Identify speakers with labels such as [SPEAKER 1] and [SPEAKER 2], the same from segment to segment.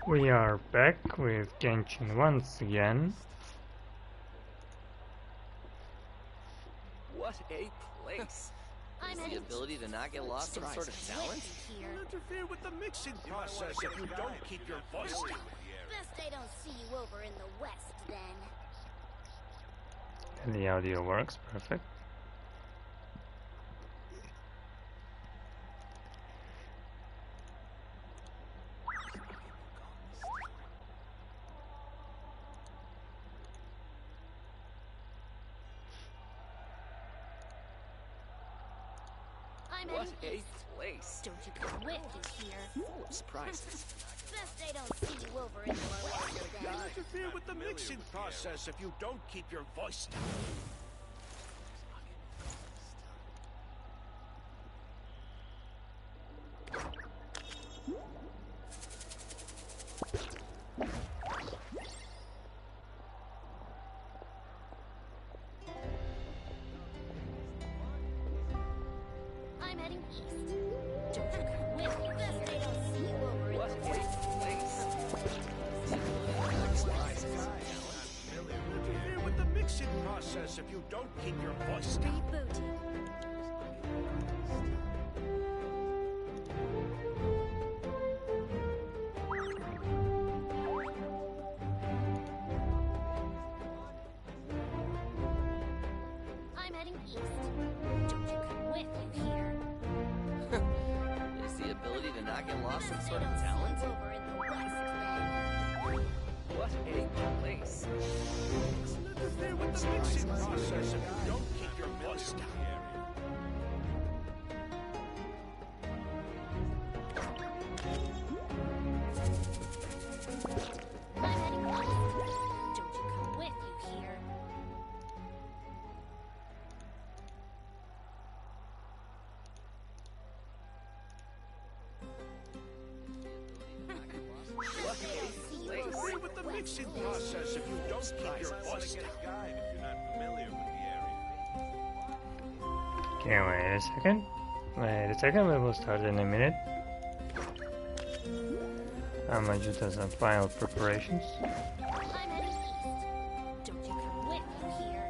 [SPEAKER 1] We are back with Genshin once again.
[SPEAKER 2] What a place! Is the ability to not get lost some sort of talent?
[SPEAKER 3] You'll interfere with the mixing process if you don't keep your voice down.
[SPEAKER 4] Best I don't see you over in the west, then.
[SPEAKER 1] And the audio works perfect.
[SPEAKER 4] I'm
[SPEAKER 2] What
[SPEAKER 4] heading
[SPEAKER 2] a
[SPEAKER 4] east.
[SPEAKER 2] place!
[SPEAKER 4] Don't you come with me here.
[SPEAKER 2] Full of surprises.
[SPEAKER 4] Best I don't see you over in the west,
[SPEAKER 3] You'll
[SPEAKER 4] then.
[SPEAKER 3] interfere with the mixing process if you don't keep your voice down.
[SPEAKER 4] I'm heading east. Don't you come with me. Best I don't see you over in
[SPEAKER 2] What
[SPEAKER 4] the
[SPEAKER 2] a
[SPEAKER 4] west.
[SPEAKER 2] place! Is the ability to not get lost some sort of talent?
[SPEAKER 3] You'll interfere with the mixing process if you don't keep your voice down.
[SPEAKER 4] Rebooting. I'm heading east. Don't you come with me here.
[SPEAKER 2] Is the ability to not get lost some sort of talent?
[SPEAKER 4] Over in the west, then.
[SPEAKER 2] What a place!
[SPEAKER 3] You'll interfere with the mixing process if you don't keep your voice down.
[SPEAKER 4] I'm heading east. Don't you come with you here.
[SPEAKER 2] What a place!
[SPEAKER 3] Interfere with the mixing process if you don't keep your voice down.
[SPEAKER 1] Okay, wait a second. Wait a second, we will start in a minute. I'm gonna do some final preparations.
[SPEAKER 4] I'm heading east. Don't you come with me here.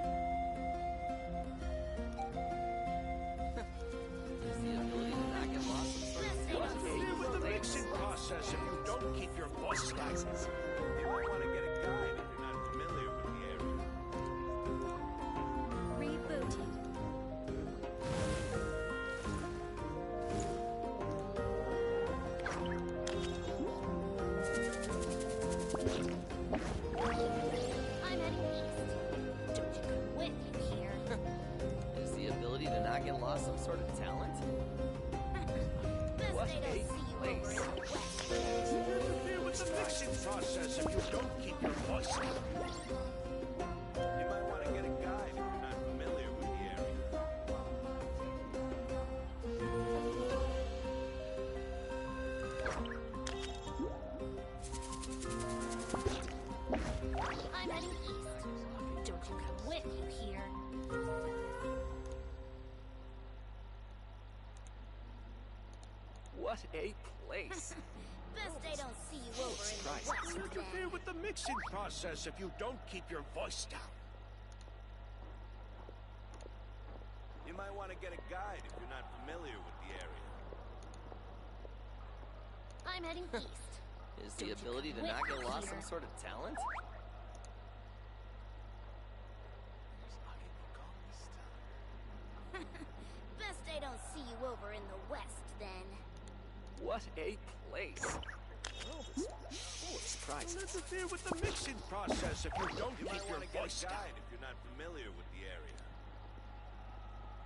[SPEAKER 2] Is the ability to not get lost some sort of talent?
[SPEAKER 3] Interfere with the mixing process if you don't keep your voice down. You might want to get a guide if you're not familiar with the area.
[SPEAKER 4] Rebooting. I'm heading east. Don't you come with me here.
[SPEAKER 2] Is the ability to not get lost some sort of talent?
[SPEAKER 4] Best
[SPEAKER 2] What
[SPEAKER 4] I don't
[SPEAKER 2] a
[SPEAKER 4] see you over
[SPEAKER 2] place.
[SPEAKER 4] in the west.
[SPEAKER 3] Interfere with the mixing process if you don't keep your voice down. You might want to get a guide if you're not familiar with the area.
[SPEAKER 4] I'm heading east. Don't you come with me here.
[SPEAKER 2] What a place!
[SPEAKER 4] Best I don't see you over in the
[SPEAKER 2] Surprise.
[SPEAKER 4] west,
[SPEAKER 3] Interfere
[SPEAKER 4] then.
[SPEAKER 3] with the mixing process if you don't keep your voice down. You might want to get a guide if you're not familiar with the area.
[SPEAKER 4] I'm heading east.
[SPEAKER 2] Is the
[SPEAKER 4] Don't you
[SPEAKER 2] ability to
[SPEAKER 4] come
[SPEAKER 2] not
[SPEAKER 4] with
[SPEAKER 2] get
[SPEAKER 4] me
[SPEAKER 2] lost some
[SPEAKER 4] here.
[SPEAKER 2] sort of talent?
[SPEAKER 4] Best I don't see you over in the west, then.
[SPEAKER 2] What a place! World is full of surprises.
[SPEAKER 3] Don't interfere with the mixing process if you don't keep your voice down. If you're not familiar with the area.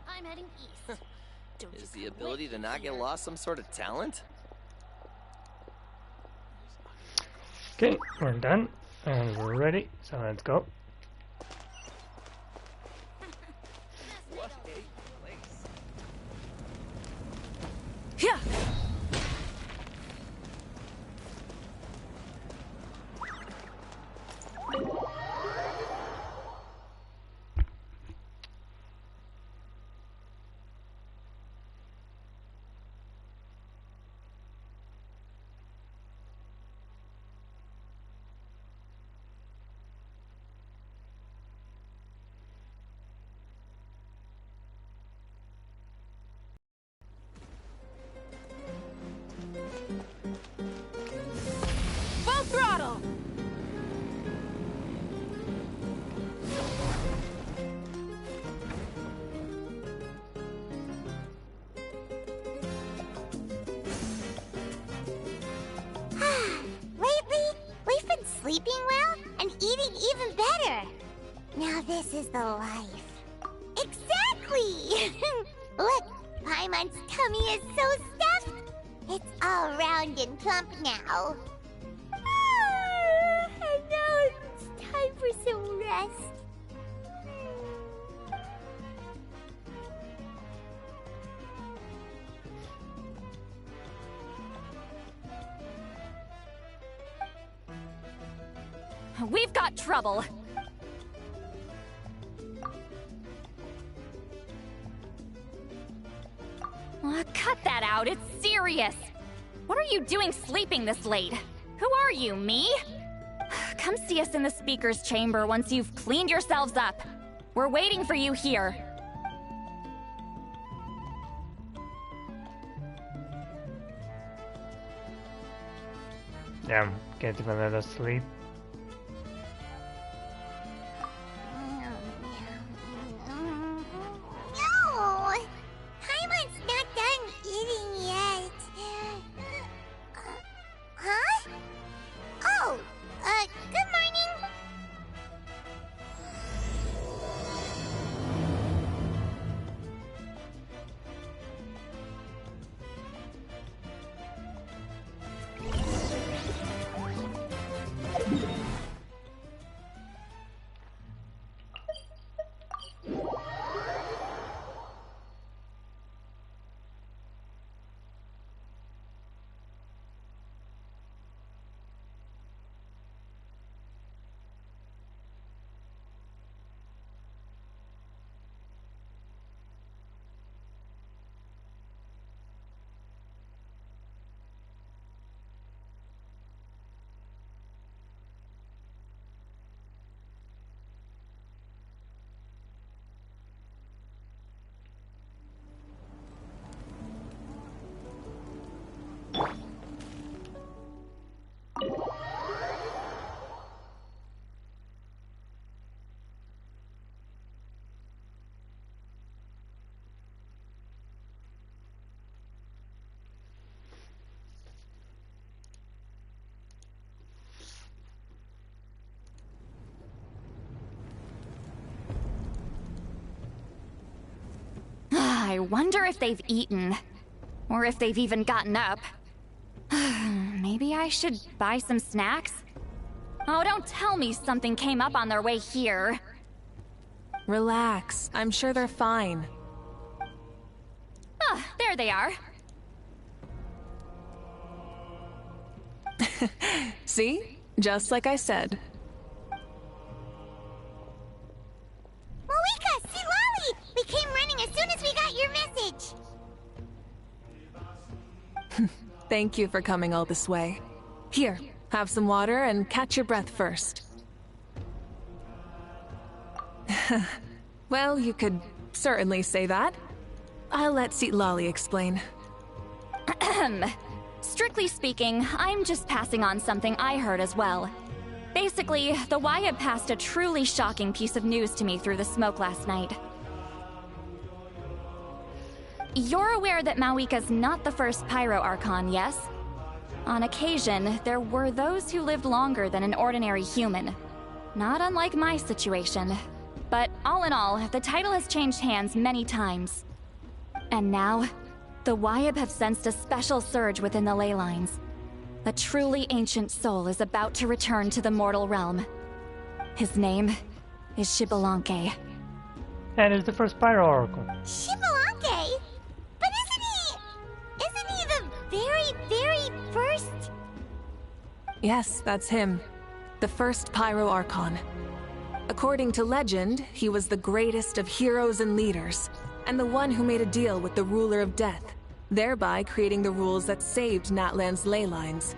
[SPEAKER 4] I'm heading east. Don't
[SPEAKER 2] Is
[SPEAKER 4] you
[SPEAKER 2] the
[SPEAKER 4] come
[SPEAKER 2] ability
[SPEAKER 4] with
[SPEAKER 2] to
[SPEAKER 4] me
[SPEAKER 2] not get
[SPEAKER 4] here.
[SPEAKER 2] lost some sort of talent?
[SPEAKER 1] Okay, we're done and we're ready, so let's go.
[SPEAKER 2] What a place!
[SPEAKER 4] Yeah. eating even better. Now this is the life. Exactly! Look, Paimon's tummy is so stuffed. It's all round and plump now. And now it's time for some rest.
[SPEAKER 5] We've got trouble. Cut that out, it's serious. What are you doing sleeping this late? Who are you, me? Come see us in the speaker's chamber once you've cleaned yourselves up. We're waiting for you here.
[SPEAKER 1] Yeah, can't even let us sleep.
[SPEAKER 4] No! Paimon's not done eating yet. Huh? Oh, good morning.
[SPEAKER 5] I wonder if they've eaten. Or if they've even gotten up. Maybe I should buy some snacks? Oh, don't tell me something came up on their way here.
[SPEAKER 6] Relax. I'm sure they're fine.
[SPEAKER 5] Ah, there they are.
[SPEAKER 6] See? Just like I said.
[SPEAKER 4] Mavuika, see Lolly! We came running as soon as we got your message.
[SPEAKER 6] Thank you for coming all this way. Here, have some water and catch your breath first. Well, you could certainly say that. I'll let Seat Lolly explain.
[SPEAKER 5] Strictly speaking, I'm just passing on something I heard as well. Basically, the Wyatt passed a truly shocking piece of news to me through the smoke last night. You're aware that Mavuika's not the first Pyro Archon, yes? On occasion, there were those who lived longer than an ordinary human. Not unlike my situation. But all in all, the title has changed hands many times. And now, the Wyatt have sensed a special surge within the ley lines. A truly ancient soul is about to return to the mortal realm. His name is Xbalanque.
[SPEAKER 1] And is the first Pyro Oracle.
[SPEAKER 4] Xbalanque? But isn't he the very, very first?
[SPEAKER 6] Yes, that's him. The first Pyro Archon. According to legend, he was the greatest of heroes and leaders, and the one who made a deal with the ruler of death, thereby creating the rules that saved Natlan's ley lines.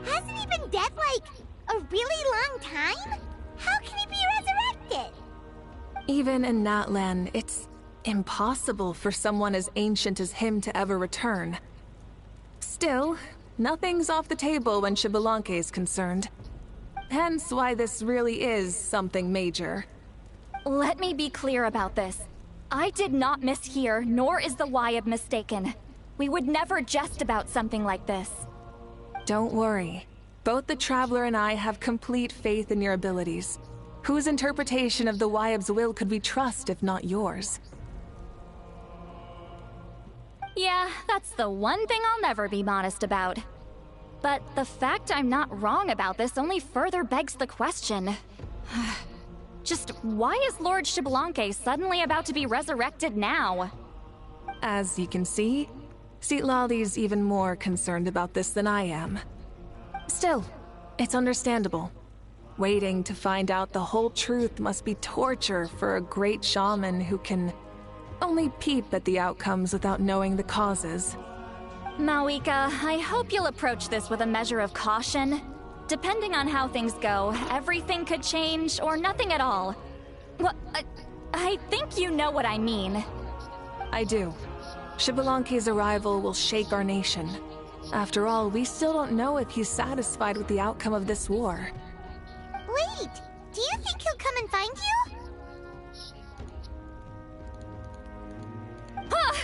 [SPEAKER 4] Hasn't he been dead like a really long time? How can he be resurrected?
[SPEAKER 6] Even in Natlan, it's impossible for someone as ancient as him to ever return. Still, nothing's off the table when Xbalanque is concerned. Hence why this really is something major.
[SPEAKER 5] Let me be clear about this. I did not mishear, nor is the Wyatt mistaken. We would never jest about something like this.
[SPEAKER 6] Don't worry. Both the Traveler and I have complete faith in your abilities. Whose interpretation of the Wyab's will could we trust if not yours?
[SPEAKER 5] Yeah, that's the one thing I'll never be modest about. But the fact I'm not wrong about this only further begs the question. Just why is Lord Xbalanque suddenly about to be resurrected now?
[SPEAKER 6] As you can see, Citlali's even more concerned about this than I am. Still, it's understandable. Waiting to find out the whole truth must be torture for a great shaman who can only peep at the outcomes without knowing the causes.
[SPEAKER 5] Mavuika, I hope you'll approach this with a measure of caution. Depending on how things go, everything could change or nothing at all. Well, I think you know what I mean.
[SPEAKER 6] I do. Xbalanque's arrival will shake our nation. After all, we still don't know if he's satisfied with the outcome of this war.
[SPEAKER 4] Wait, do you think he'll come and find you?
[SPEAKER 5] Huh!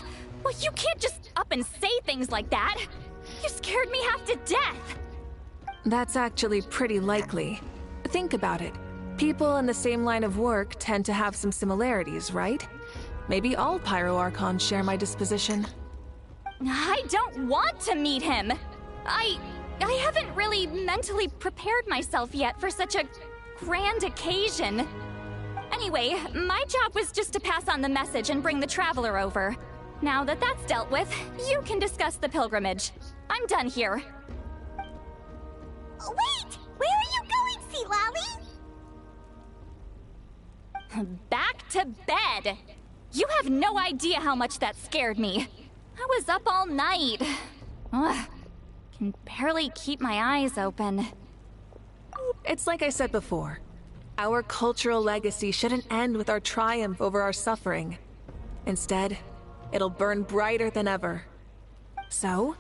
[SPEAKER 5] Well, you can't just up and say things like that! You scared me half to death!
[SPEAKER 6] That's actually pretty likely. Think about it. People in the same line of work tend to have some similarities, right? Maybe all Pyro Archons share my disposition.
[SPEAKER 5] I don't want to meet him! I haven't really mentally prepared myself yet for such a grand occasion. Anyway, my job was just to pass on the message and bring the Traveler over. Now that that's dealt with, you can discuss the pilgrimage. I'm done here.
[SPEAKER 4] Wait! Where are you going, Citlali?
[SPEAKER 5] Back to bed! You have no idea how much that scared me. I was up all night. Ugh, can barely keep my eyes open.
[SPEAKER 6] It's like I said before. Our cultural legacy shouldn't end with our triumph over our suffering. Instead, it'll burn brighter than ever. So,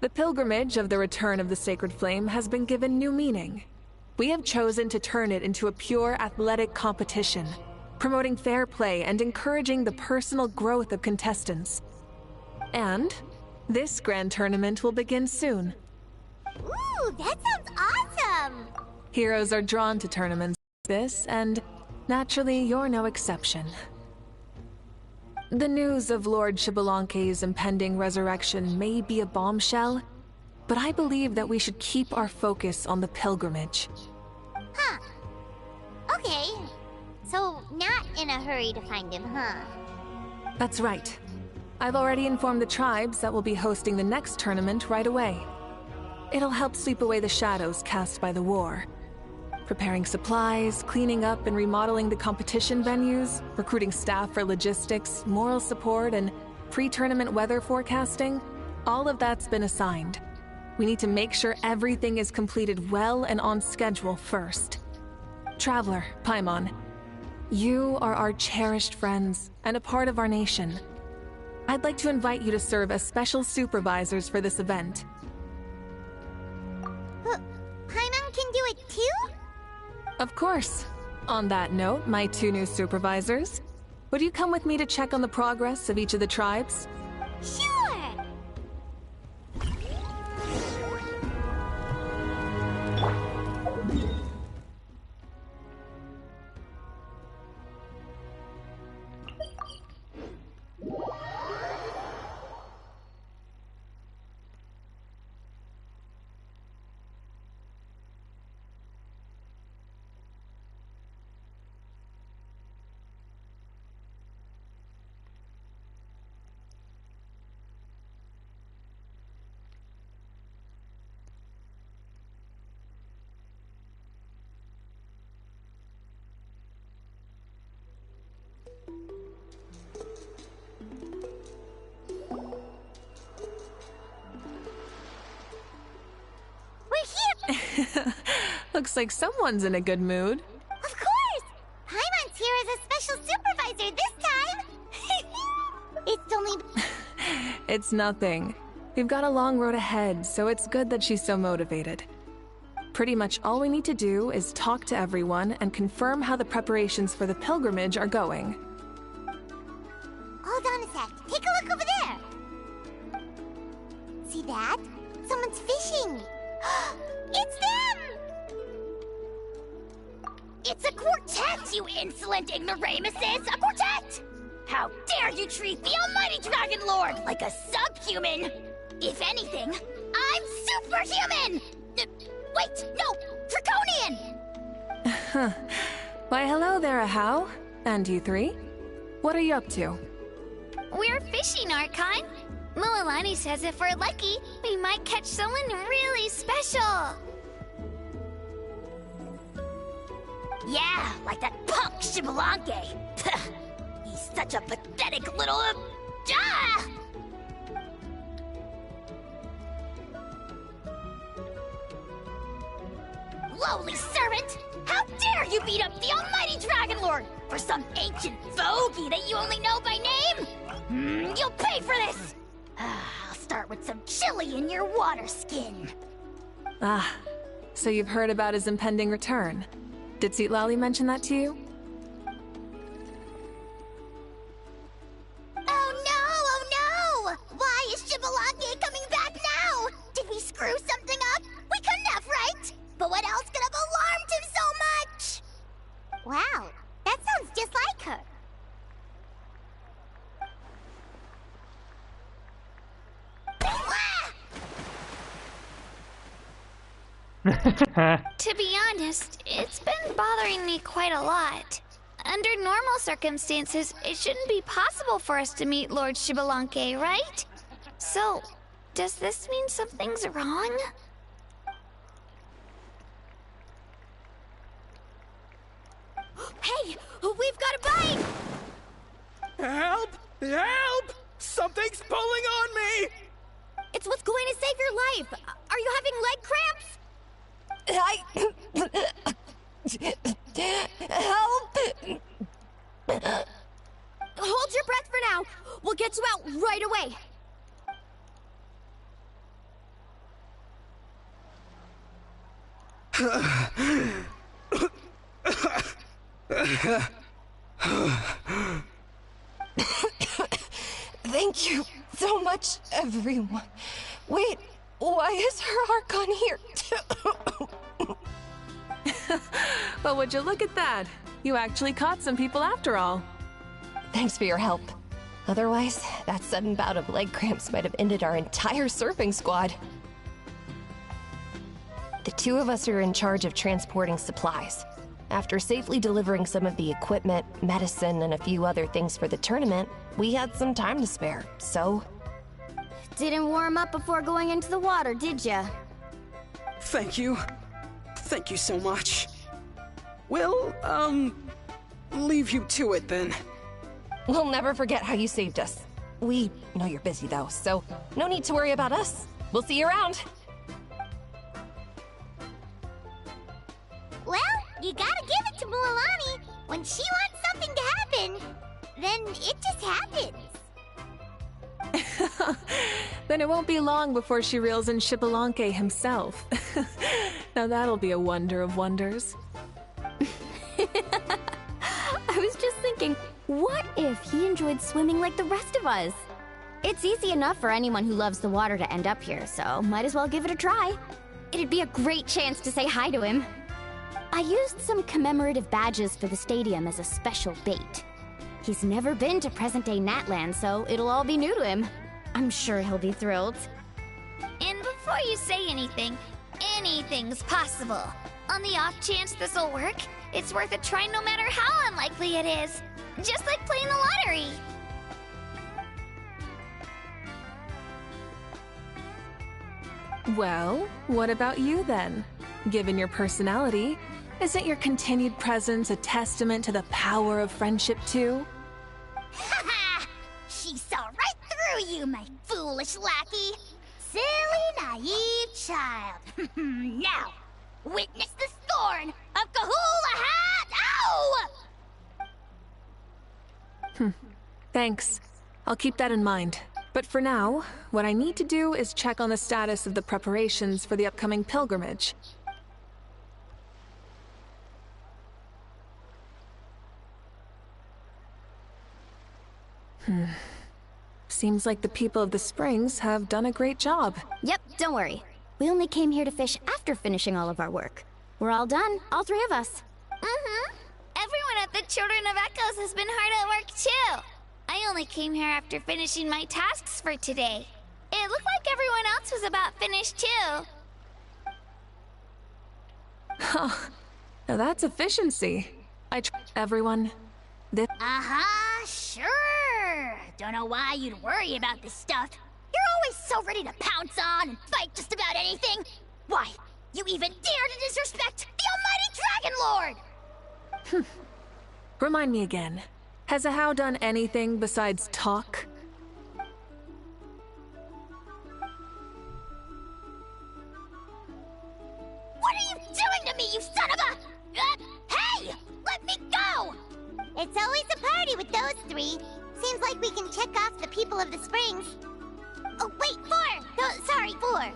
[SPEAKER 6] the pilgrimage of the return of the Sacred Flame has been given new meaning. We have chosen to turn it into a pure athletic competition, promoting fair play and encouraging the personal growth of contestants. And this grand tournament will begin soon.
[SPEAKER 4] Ooh, that sounds awesome!
[SPEAKER 6] Heroes are drawn to tournaments like this, and naturally, you're no exception. The news of Lord Xbalanque's impending resurrection may be a bombshell, but I believe that we should keep our focus on the pilgrimage.
[SPEAKER 4] Huh. Okay. So, not in a hurry to find him, huh?
[SPEAKER 6] That's right. I've already informed the tribes that we'll be hosting the next tournament right away. It'll help sweep away the shadows cast by the war. Preparing supplies, cleaning up and remodeling the competition venues, recruiting staff for logistics, moral support, and pre-tournament weather forecasting, all of that's been assigned. We need to make sure everything is completed well and on schedule first. Traveler, Paimon, you are our cherished friends and a part of our nation. I'd like to invite you to serve as special supervisors for this event.
[SPEAKER 4] Paimon can do it too?
[SPEAKER 6] Of course. On that note, my two new supervisors, would you come with me to check on the progress of each of the tribes?
[SPEAKER 4] Sure!
[SPEAKER 6] Looks like someone's in a good mood.
[SPEAKER 4] Of course! Paimon's here as a special supervisor this time! It's only...
[SPEAKER 6] It's nothing. We've got a long road ahead, so it's good that she's so motivated. Pretty much all we need to do is talk to everyone and confirm how the preparations for the pilgrimage are going.
[SPEAKER 4] Hold on a sec. Take a look over there! See that? Someone's fishing! It's them! It's a quartet, you insolent ignoramuses! A quartet! How dare you treat the almighty Dragon Lord like a subhuman! If anything, I'm superhuman! Wait, no! Draconian!
[SPEAKER 6] Why, hello there, Ahau. And you three? What are you up to?
[SPEAKER 7] We're fishing, Archon. Mulalani says if we're lucky, we might catch someone really special.
[SPEAKER 4] Yeah, like that punk Shibalanke. He's such a pathetic little... Ah! Lowly servant! How dare you beat up the almighty Dragon Lord for some ancient fogey that you only know by name? You'll pay for this! I'll start with some chili in your water skin.
[SPEAKER 6] Ah, so you've heard about his impending return. Did Lali mention that to you?
[SPEAKER 4] Oh no! Why is Shibalanke coming back now? Did we screw something up? We couldn't have, right? But what else could have alarmed him so much? Wow, that sounds just like her.
[SPEAKER 7] To be honest, it's been bothering me quite a lot. Under normal circumstances, it shouldn't be possible for us to meet Lord Shibalanke, right? So, does this mean something's wrong?
[SPEAKER 4] Hey, we've got a bite!
[SPEAKER 2] Help! Help! Something's pulling on me!
[SPEAKER 4] It's what's going to save your life. Are you having leg cramps?
[SPEAKER 8] Help!
[SPEAKER 4] Hold your breath for now. We'll get you out right away.
[SPEAKER 8] Thank you so much, everyone. Wait, why is her Archon here?
[SPEAKER 6] But would you look at that? You actually caught some people after all.
[SPEAKER 8] Thanks for your help. Otherwise, that sudden bout of leg cramps might have ended our entire surfing squad. The two of us are in charge of transporting supplies. After safely delivering some of the equipment, medicine, and a few other things for the tournament, we had some time to spare, so...
[SPEAKER 4] Didn't warm up before going into the water, did ya?
[SPEAKER 2] Thank you. Thank you so much. We'll, leave you to it then.
[SPEAKER 8] We'll never forget how you saved us. We know you're busy though, so no need to worry about us. We'll see you around.
[SPEAKER 4] Well, you gotta give it to Mulalani. When she wants something to happen, then it just happens.
[SPEAKER 6] Then it won't be long before she reels in Shibalanke himself. Now that'll be a wonder of wonders.
[SPEAKER 9] I was just thinking, what if he enjoyed swimming like the rest of us? It's easy enough for anyone who loves the water to end up here, so might as well give it a try. It'd be a great chance to say hi to him. I used some commemorative badges for the stadium as a special bait. He's never been to present-day Natland, so it'll all be new to him. I'm sure he'll be thrilled.
[SPEAKER 7] And before you say anything, anything's possible. On the off chance this'll work, it's worth a try no matter how unlikely it is. Just like playing the lottery.
[SPEAKER 6] Well, what about you then? Given your personality, isn't your continued presence a testament to the power of friendship too?
[SPEAKER 4] Haha! She saw right through you, my foolish lackey. Silly, naive child. Now, witness the scorn of Kahula Hat! Ow!
[SPEAKER 6] Thanks. I'll keep that in mind. But for now, what I need to do is check on the status of the preparations for the upcoming pilgrimage. Seems like the people of the Springs have done a great job.
[SPEAKER 9] Yep, don't worry. We only came here to fish after finishing all of our work. We're all done, all three of us.
[SPEAKER 7] Mm-hmm. Everyone at the Children of Echoes has been hard at work, too. I only came here after finishing my tasks for today. It looked like everyone else was about finished, too.
[SPEAKER 6] Huh. Now that's efficiency. Everyone. This.
[SPEAKER 4] Uh-huh, sure. Don't know why you'd worry about this stuff. You're always so ready to pounce on and fight just about anything. Why, you even dare to disrespect the almighty Dragon Lord!
[SPEAKER 6] Remind me again. Has Ahau done anything besides talk?
[SPEAKER 4] What are you doing to me, you son of a... hey! Let me go!
[SPEAKER 10] It's always a party with those three. Seems like we can check off the people of the springs. Oh, wait, 4! No, sorry, 4.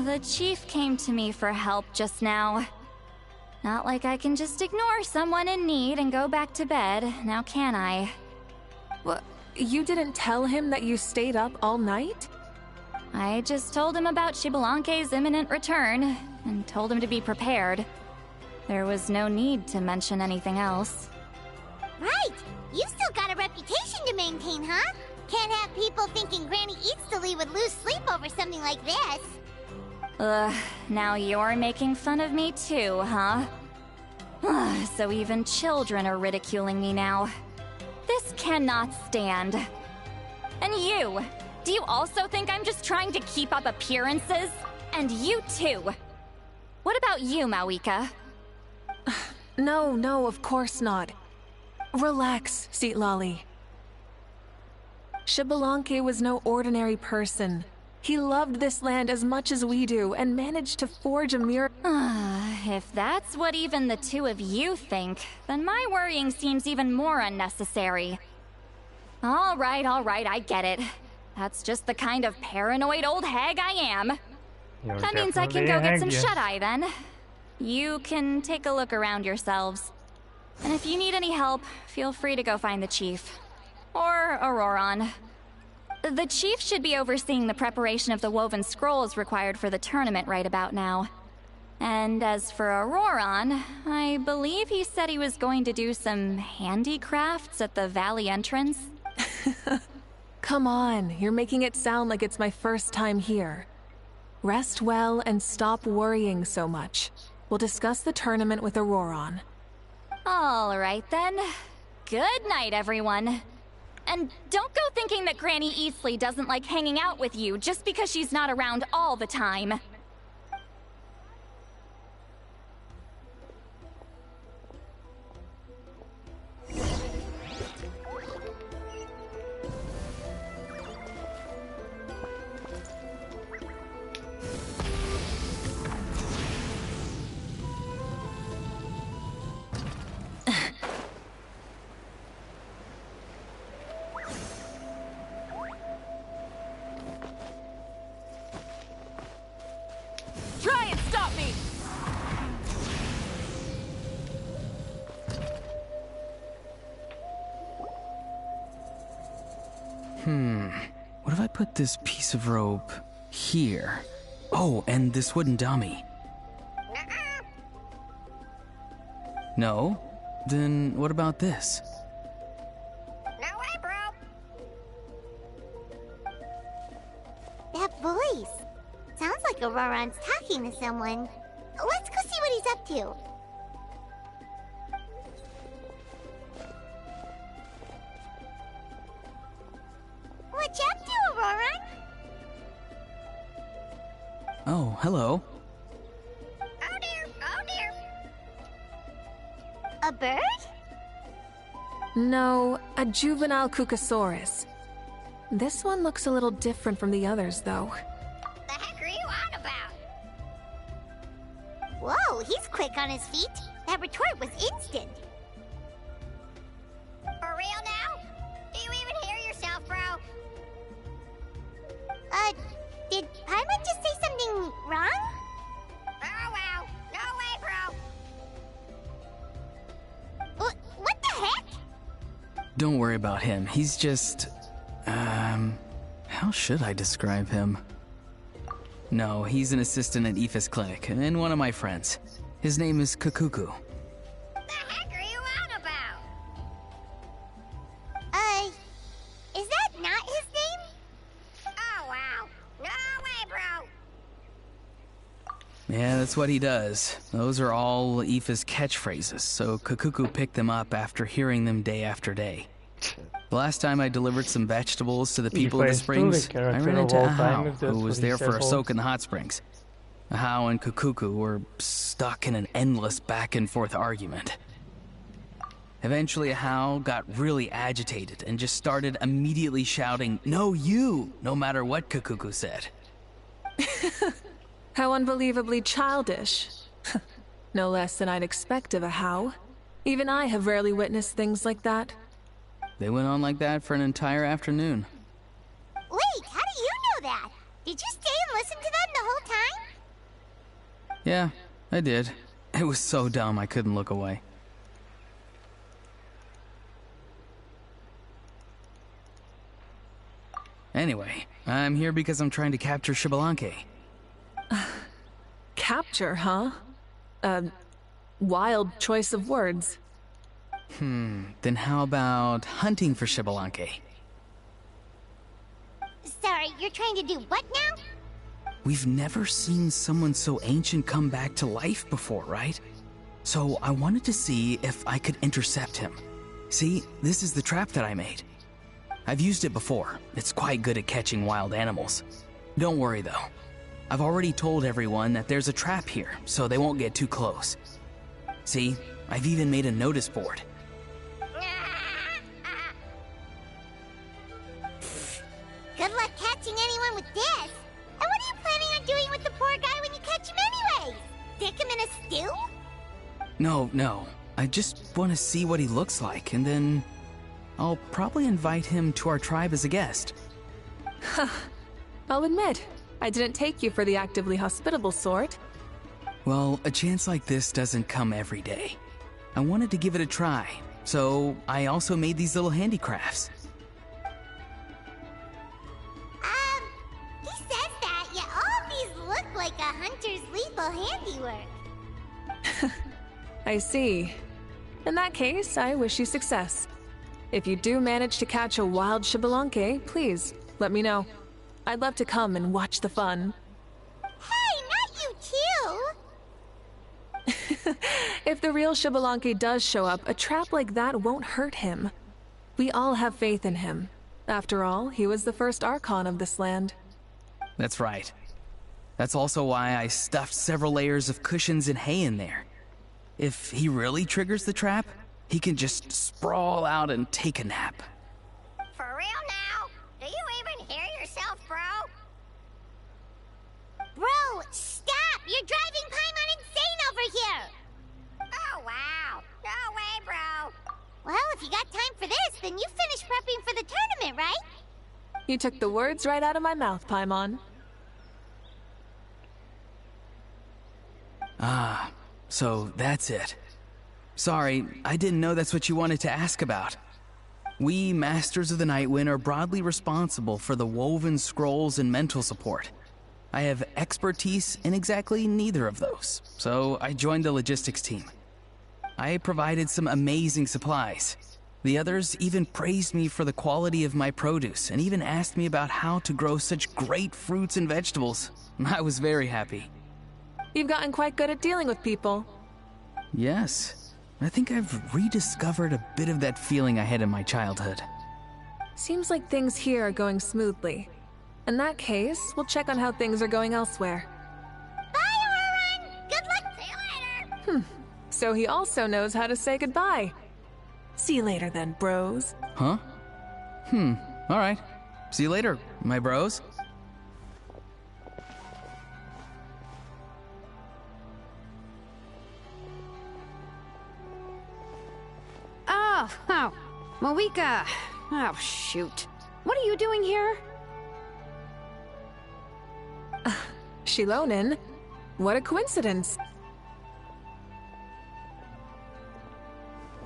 [SPEAKER 5] The chief came to me for help just now. Not like I can just ignore someone in need and go back to bed, now can I?
[SPEAKER 6] What? You didn't tell him that you stayed up all night?
[SPEAKER 5] I just told him about Xbalanque's imminent return, and told him to be prepared. There was no need to mention anything else.
[SPEAKER 10] Right! You've still got a reputation to maintain, huh? Can't have people thinking Granny Eatsterly would lose sleep over something like this.
[SPEAKER 5] Now you're making fun of me too, huh? So even children are ridiculing me now. This cannot stand. And you! Do you also think I'm just trying to keep up appearances? And you too! What about you, Mavuika?
[SPEAKER 6] No, of course not. Relax, Citlali. Xbalanque was no ordinary person. He loved this land as much as we do, and managed to forge a miracle.
[SPEAKER 5] If that's what even the two of you think, then my worrying seems even more unnecessary. All right, I get it. That's just the kind of paranoid old hag I am. That means I can go get some shut-eye then. You can take a look around yourselves. And if you need any help, feel free to go find the chief. Or Auroron. The chief should be overseeing the preparation of the woven scrolls required for the tournament right about now. And as for Auroron, I believe he said he was going to do some handicrafts at the valley entrance.
[SPEAKER 6] Come on, you're making it sound like it's my first time here. Rest well and stop worrying so much. We'll discuss the tournament with Auroron.
[SPEAKER 5] All right then. Good night, everyone. And don't go thinking that Granny Eastly doesn't like hanging out with you just because she's not around all the time.
[SPEAKER 6] Try and stop me!
[SPEAKER 11] What if I put this piece of rope here? Oh, and this wooden dummy. No? Then what about this?
[SPEAKER 10] like Auroron's talking to someone. Let's go see what he's up to. What you up to, Auroron?
[SPEAKER 11] Oh, hello.
[SPEAKER 7] Oh dear, oh dear.
[SPEAKER 10] A bird?
[SPEAKER 6] No, a juvenile Cucasaurus. This one looks a little different from the others, though.
[SPEAKER 7] The heck are you on about?
[SPEAKER 10] Whoa, he's quick on his feet. That retort was instant.
[SPEAKER 7] For real now? Do you even hear yourself, bro?
[SPEAKER 10] Did Paimon just say something wrong?
[SPEAKER 7] Oh wow, no way, bro.
[SPEAKER 10] What the heck?
[SPEAKER 11] Don't worry about him. He's just... how should I describe him? No, he's an assistant at Aoife's clinic, and one of my friends. His name is Kakuku.
[SPEAKER 7] The heck are you on about?
[SPEAKER 10] Is that not his name?
[SPEAKER 7] Oh wow, no way, bro.
[SPEAKER 11] Yeah, that's what he does. Those are all Aoife's catchphrases, so Kakuku picked them up after hearing them day after day. The last time I delivered some vegetables to the people of the springs, I ran into Ahau, who was there for a soak in the hot springs. Ahau and Kakuku were stuck in an endless back-and-forth argument. Eventually, Ahau got really agitated and just started immediately shouting, "No, you!" no matter what Kakuku said.
[SPEAKER 6] How unbelievably childish. No less than I'd expect of Ahau. Even I have rarely witnessed things like that.
[SPEAKER 11] They went on like that for an entire afternoon.
[SPEAKER 10] Wait, how do you know that? Did you stay and listen to them the whole time?
[SPEAKER 11] Yeah, I did. It was so dumb I couldn't look away. Anyway, I'm here because I'm trying to capture Xbalanque.
[SPEAKER 6] Capture, huh? Wild choice of words.
[SPEAKER 11] Then how about hunting for Xbalanque?
[SPEAKER 10] Sorry, you're trying to do what now?
[SPEAKER 11] We've never seen someone so ancient come back to life before, right? So I wanted to see if I could intercept him. See, this is the trap that I made. I've used it before. It's quite good at catching wild animals. Don't worry though. I've already told everyone that there's a trap here, so they won't get too close. See, I've even made a notice board.
[SPEAKER 10] Good luck catching anyone with this. And what are you planning on doing with the poor guy when you catch him anyway? Stick him in a stew?
[SPEAKER 11] No. I just want to see what he looks like, and then I'll probably invite him to our tribe as a guest.
[SPEAKER 6] I'll admit, I didn't take you for the actively hospitable sort.
[SPEAKER 11] Well, a chance like this doesn't come every day. I wanted to give it a try, so I also made these little handicrafts.
[SPEAKER 10] He says that, yet all of these look like a hunter's lethal handiwork.
[SPEAKER 6] I see. In that case, I wish you success. If you do manage to catch a wild Xbalanque, please, let me know. I'd love to come and watch the fun.
[SPEAKER 10] Hey, not you too!
[SPEAKER 6] If the real Xbalanque does show up, a trap like that won't hurt him. We all have faith in him. After all, he was the first Archon of this land.
[SPEAKER 11] That's right. That's also why I stuffed several layers of cushions and hay in there. If he really triggers the trap, he can just sprawl out and take a nap.
[SPEAKER 7] For real now? Do you even hear yourself, bro?
[SPEAKER 10] Bro, stop! You're driving Paimon insane over here!
[SPEAKER 7] Oh wow, no way, bro.
[SPEAKER 10] Well, if you got time for this, then you finished prepping for the tournament, right?
[SPEAKER 6] You took the words right out of my mouth, Paimon.
[SPEAKER 11] Ah, so that's it. Sorry, I didn't know that's what you wanted to ask about. We, Masters of the Nightwind, are broadly responsible for the woven scrolls and mental support. I have expertise in exactly neither of those, so I joined the logistics team. I provided some amazing supplies. The others even praised me for the quality of my produce and even asked me about how to grow such great fruits and vegetables. I was very happy.
[SPEAKER 6] You've gotten quite good at dealing with people.
[SPEAKER 11] Yes. I think I've rediscovered a bit of that feeling I had in my childhood.
[SPEAKER 6] Seems like things here are going smoothly. In that case, we'll check on how things are going elsewhere.
[SPEAKER 10] Bye, Aurora! Good luck! See you later!
[SPEAKER 6] So he also knows how to say goodbye. See you later then, bros.
[SPEAKER 11] Huh? Alright. See you later, my bros.
[SPEAKER 12] Oh, Mavuika. Oh, shoot. What are you doing here?
[SPEAKER 6] Shilonen? What a coincidence.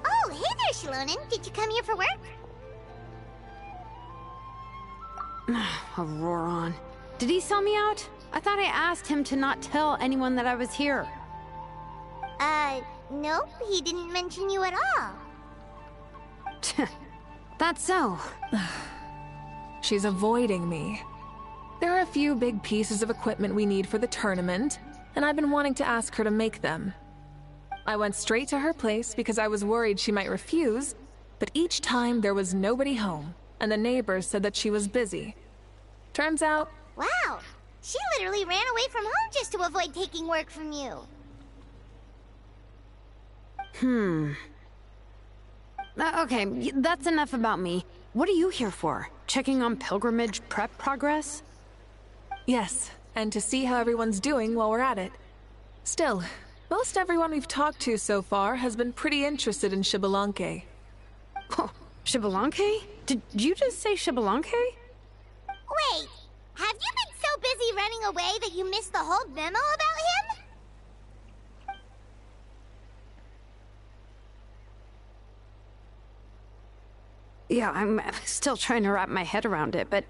[SPEAKER 10] Oh, hey there, Shilonen. Did you come here for work?
[SPEAKER 12] Auroron. Did he sell me out? I thought I asked him to not tell anyone that I was here.
[SPEAKER 10] Nope. He didn't mention you at all.
[SPEAKER 12] That's so.
[SPEAKER 6] She's avoiding me. There are a few big pieces of equipment we need for the tournament, and I've been wanting to ask her to make them. I went straight to her place because I was worried she might refuse, but each time there was nobody home, and the neighbors said that she was busy. Turns out...
[SPEAKER 10] Wow! She literally ran away from home just to avoid taking work from you.
[SPEAKER 12] Okay, that's enough about me. What are you here for? Checking on pilgrimage prep progress?
[SPEAKER 6] Yes, and to see how everyone's doing while we're at it. Still, most everyone we've talked to so far has been pretty interested in Xbalanque.
[SPEAKER 12] Oh, Xbalanque? Did you just say Xbalanque?
[SPEAKER 10] Wait, have you been so busy running away that you missed the whole memo about him?
[SPEAKER 12] Yeah, I'm still trying to wrap my head around it, but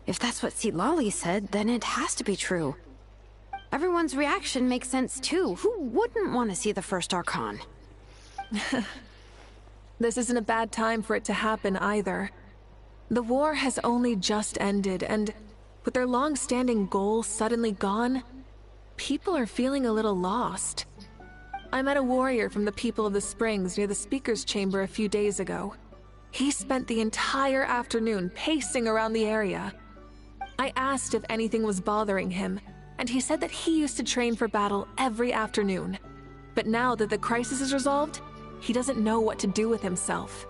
[SPEAKER 12] if that's what Lolly said, then it has to be true. Everyone's reaction makes sense too. Who wouldn't want to see the first Archon?
[SPEAKER 6] This isn't a bad time for it to happen either. The war has only just ended, and with their long-standing goal suddenly gone, people are feeling a little lost. I met a warrior from the People of the Springs near the Speaker's Chamber a few days ago. He spent the entire afternoon pacing around the area. I asked if anything was bothering him, and he said that he used to train for battle every afternoon. But now that the crisis is resolved, he doesn't know what to do with himself.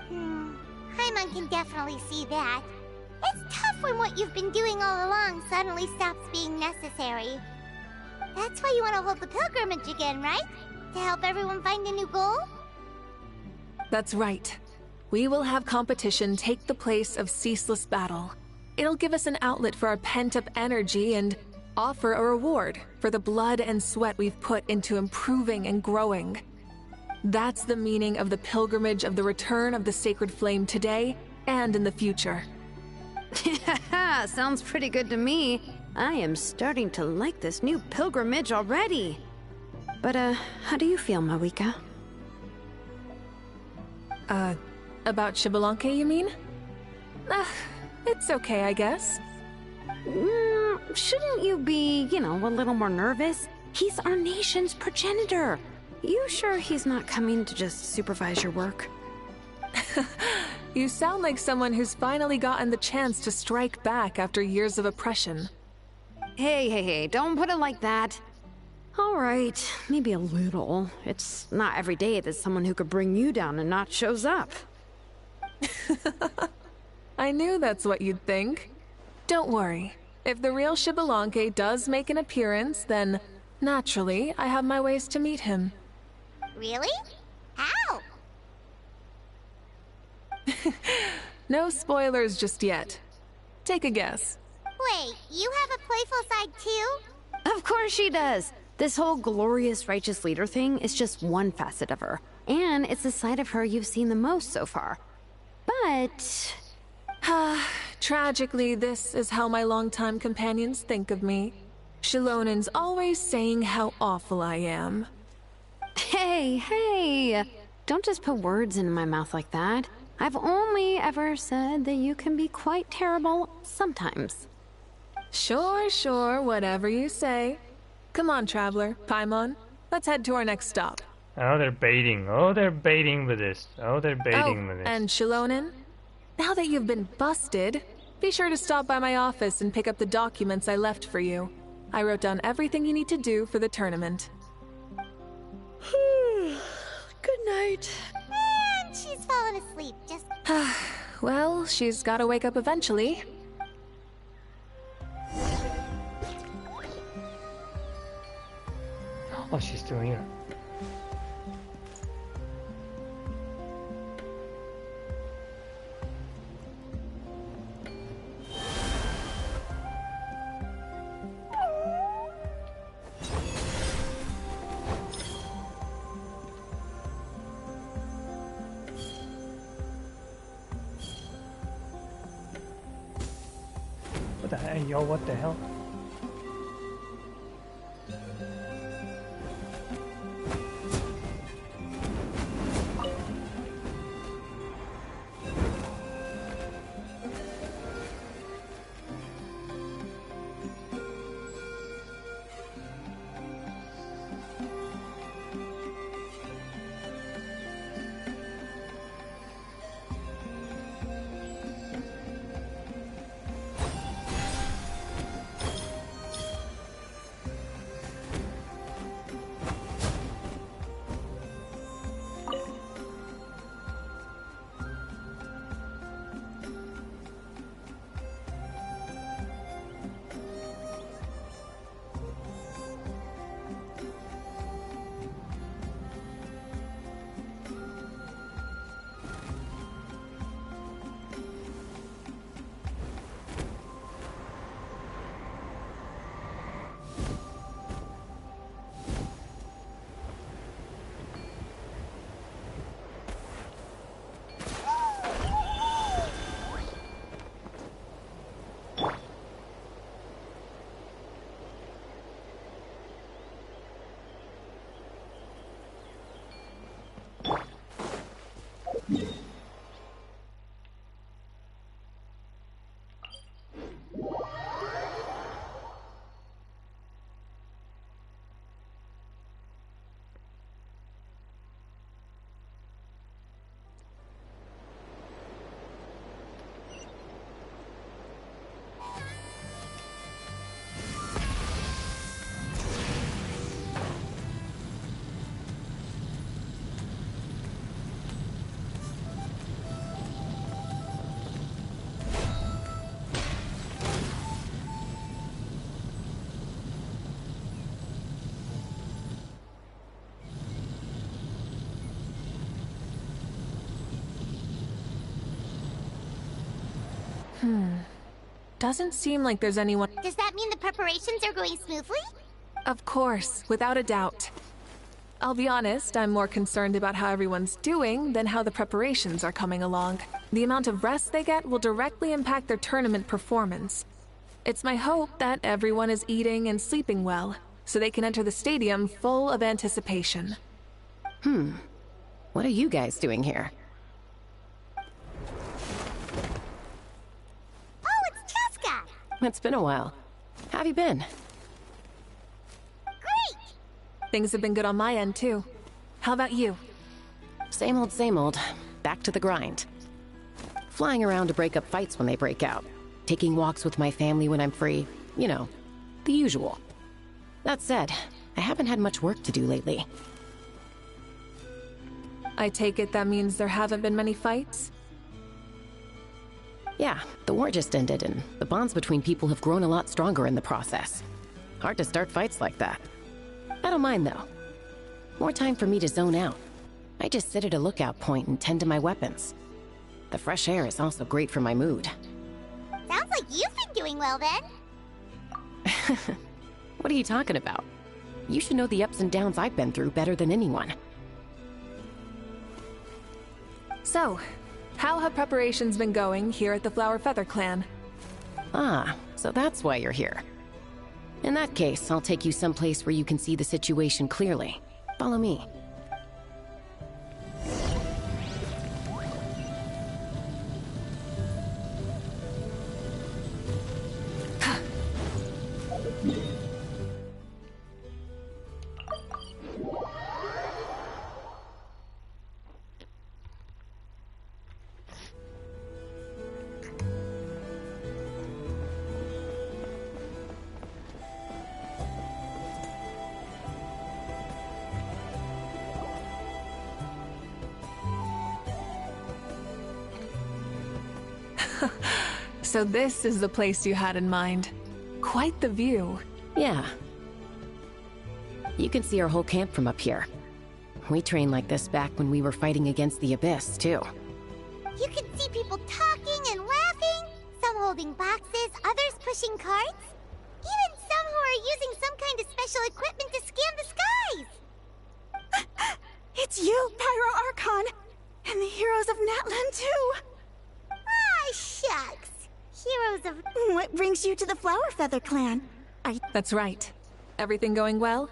[SPEAKER 10] Paimon can definitely see that. It's tough when what you've been doing all along suddenly stops being necessary. That's why you want to hold the pilgrimage again, right? To help everyone find a new goal?
[SPEAKER 6] That's right. We will have competition take the place of ceaseless battle. It'll give us an outlet for our pent-up energy and offer a reward for the blood and sweat we've put into improving and growing. That's the meaning of the pilgrimage of the return of the Sacred Flame today and in the future.
[SPEAKER 12] Sounds pretty good to me. I am starting to like this new pilgrimage already. But, how do you feel, Mavuika?
[SPEAKER 6] About Xbalanque, you mean? It's okay, I guess.
[SPEAKER 12] Shouldn't you be, a little more nervous? He's our nation's progenitor. You sure he's not coming to just supervise your work?
[SPEAKER 6] You sound like someone who's finally gotten the chance to strike back after years of oppression.
[SPEAKER 12] Hey, don't put it like that. All right, maybe a little. It's not every day that someone who could bring you down and not shows up.
[SPEAKER 6] I knew that's what you'd think. Don't worry. If the real Xbalanque does make an appearance, then naturally I have my ways to meet him.
[SPEAKER 10] Really? How?
[SPEAKER 6] No spoilers just yet. Take a guess.
[SPEAKER 10] Wait, you have a playful side too?
[SPEAKER 12] Of course she does. This whole glorious righteous leader thing is just one facet of her. And it's the side of her you've seen the most so far. But...
[SPEAKER 6] Tragically, this is how my longtime companions think of me. Shilonen's always saying how awful I am.
[SPEAKER 12] Hey! Don't just put words into my mouth like that. I've only ever said that you can be quite terrible sometimes.
[SPEAKER 6] Sure, whatever you say. Come on, Traveler, Paimon. Let's head to our next stop.
[SPEAKER 1] Oh, they're baiting. Oh, they're baiting with this. Oh, they're baiting with this.
[SPEAKER 6] And Shilonen, now that you've been busted, be sure to stop by my office and pick up the documents I left for you. I wrote down everything you need to do for the tournament.
[SPEAKER 9] Good night.
[SPEAKER 10] And she's fallen asleep, just...
[SPEAKER 6] Well, she's gotta wake up eventually.
[SPEAKER 1] Oh, she's still here. What the hell, yo, what the hell?
[SPEAKER 6] Doesn't seem like there's anyone...
[SPEAKER 10] Does that mean the preparations are going smoothly?
[SPEAKER 6] Of course, without a doubt. I'll be honest, I'm more concerned about how everyone's doing than how the preparations are coming along. The amount of rest they get will directly impact their tournament performance. It's my hope that everyone is eating and sleeping well, so they can enter the stadium full of anticipation.
[SPEAKER 13] What are you guys doing here? It's been a while. How have you been?
[SPEAKER 10] Great!
[SPEAKER 6] Things have been good on my end, too. How about you?
[SPEAKER 13] Same old, same old. Back to the grind. Flying around to break up fights when they break out. Taking walks with my family when I'm free. You know, the usual. That said, I haven't had much work to do lately.
[SPEAKER 6] I take it that means there haven't been many fights?
[SPEAKER 13] Yeah, the war just ended, and the bonds between people have grown a lot stronger in the process. Hard to start fights like that. I don't mind, though. More time for me to zone out. I just sit at a lookout point and tend to my weapons. The fresh air is also great for my mood.
[SPEAKER 10] Sounds like you've been doing well, then.
[SPEAKER 13] What are you talking about? You should know the ups and downs I've been through better than anyone.
[SPEAKER 6] So, how have preparations been going here at the Flower Feather Clan?
[SPEAKER 13] Ah, so that's why you're here. In that case, I'll take you someplace where you can see the situation clearly. Follow me.
[SPEAKER 6] So this is the place you had in mind. Quite the view.
[SPEAKER 13] Yeah. You can see our whole camp from up here. We trained like this back when we were fighting against the Abyss, too.
[SPEAKER 10] You can see people talking and laughing, some holding boxes, others pushing carts. Even some who are using some kind of special equipment to scan the skies.
[SPEAKER 14] It's you, Pyro Archon, and the heroes of Natlan too.
[SPEAKER 10] Ah, shucks. Heroes of...
[SPEAKER 14] What brings you to the Flower Feather clan?
[SPEAKER 6] That's right. Everything going well?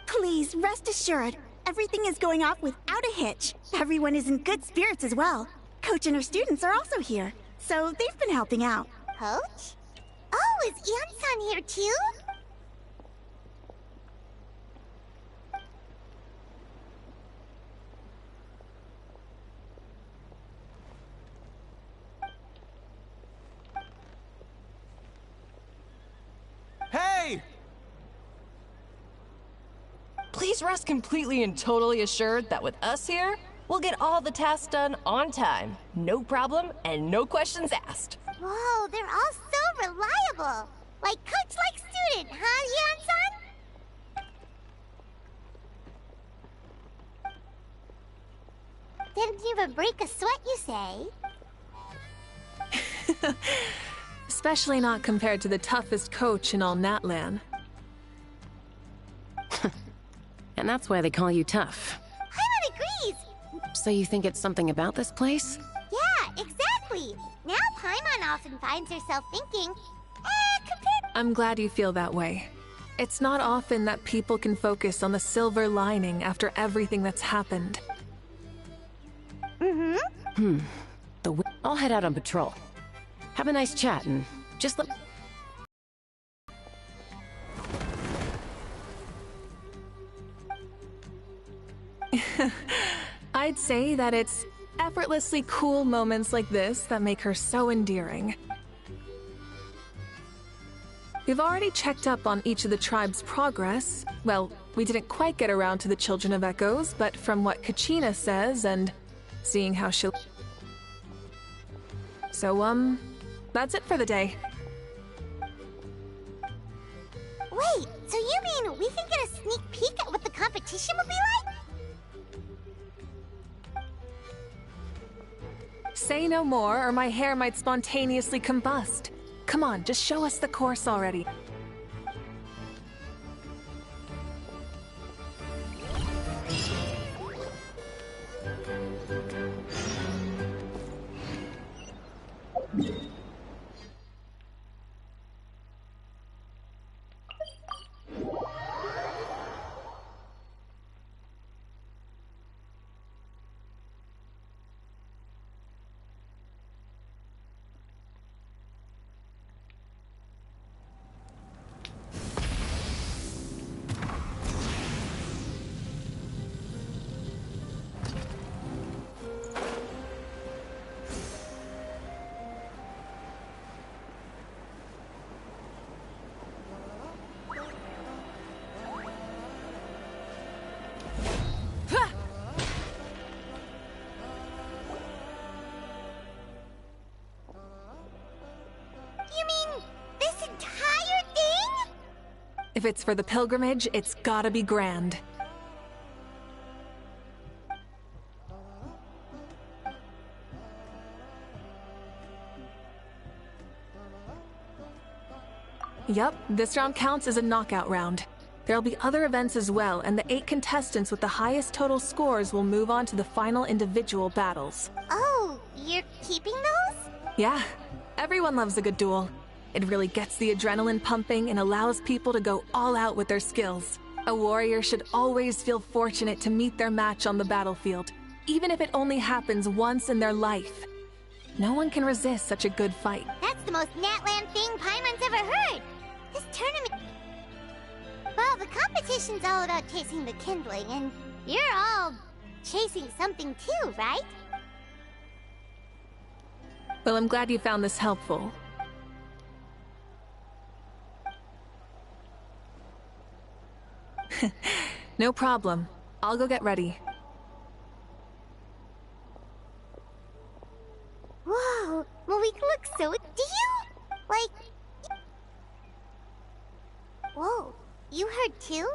[SPEAKER 14] Please, rest assured, everything is going off without a hitch. Everyone is in good spirits as well. Coach and her students are also here, so they've been helping out.
[SPEAKER 10] Coach? Oh, is Ian-san here too?
[SPEAKER 15] Hey!
[SPEAKER 16] Please rest completely and totally assured that with us here, we'll get all the tasks done on time. No problem and no questions asked.
[SPEAKER 10] Whoa, they're all so reliable. Like coach, like student, huh, Ian-san? Didn't even break a sweat, you say?
[SPEAKER 6] Especially not compared to the toughest coach in all Natlan.
[SPEAKER 13] And that's why they call you tough.
[SPEAKER 10] Paimon agrees!
[SPEAKER 13] So you think it's something about this place?
[SPEAKER 10] Yeah, exactly! Now Paimon often finds herself thinking,
[SPEAKER 6] I'm glad you feel that way. It's not often that people can focus on the silver lining after everything that's happened.
[SPEAKER 13] I'll head out on patrol. Have a nice chat and just let...
[SPEAKER 6] I'd say that it's effortlessly cool moments like this that make her so endearing. We've already checked up on each of the tribe's progress. Well, we didn't quite get around to the Children of Echoes, but from what Kachina says and seeing how she'll... So, that's it for the day.
[SPEAKER 10] Wait, so you mean we can get a sneak peek at what the competition will be like?
[SPEAKER 6] Say no more, or my hair might spontaneously combust. Come on, just show us the course already. If it's for the pilgrimage, it's gotta be grand. Yup, this round counts as a knockout round. There'll be other events as well, and the 8 contestants with the highest total scores will move on to the final individual battles.
[SPEAKER 10] Oh, you're keeping those?
[SPEAKER 6] Yeah, everyone loves a good duel. It really gets the adrenaline pumping and allows people to go all out with their skills. A warrior should always feel fortunate to meet their match on the battlefield, even if it only happens once in their life. No one can resist such a good fight.
[SPEAKER 10] That's the most Natlan thing Paimon's ever heard. This tournament... Well, the competition's all about chasing the kindling, and you're all chasing something too, right?
[SPEAKER 6] Well, I'm glad you found this helpful. No problem. I'll go get ready.
[SPEAKER 10] Mavuika looks so... Do you... like... Whoa, you heard too?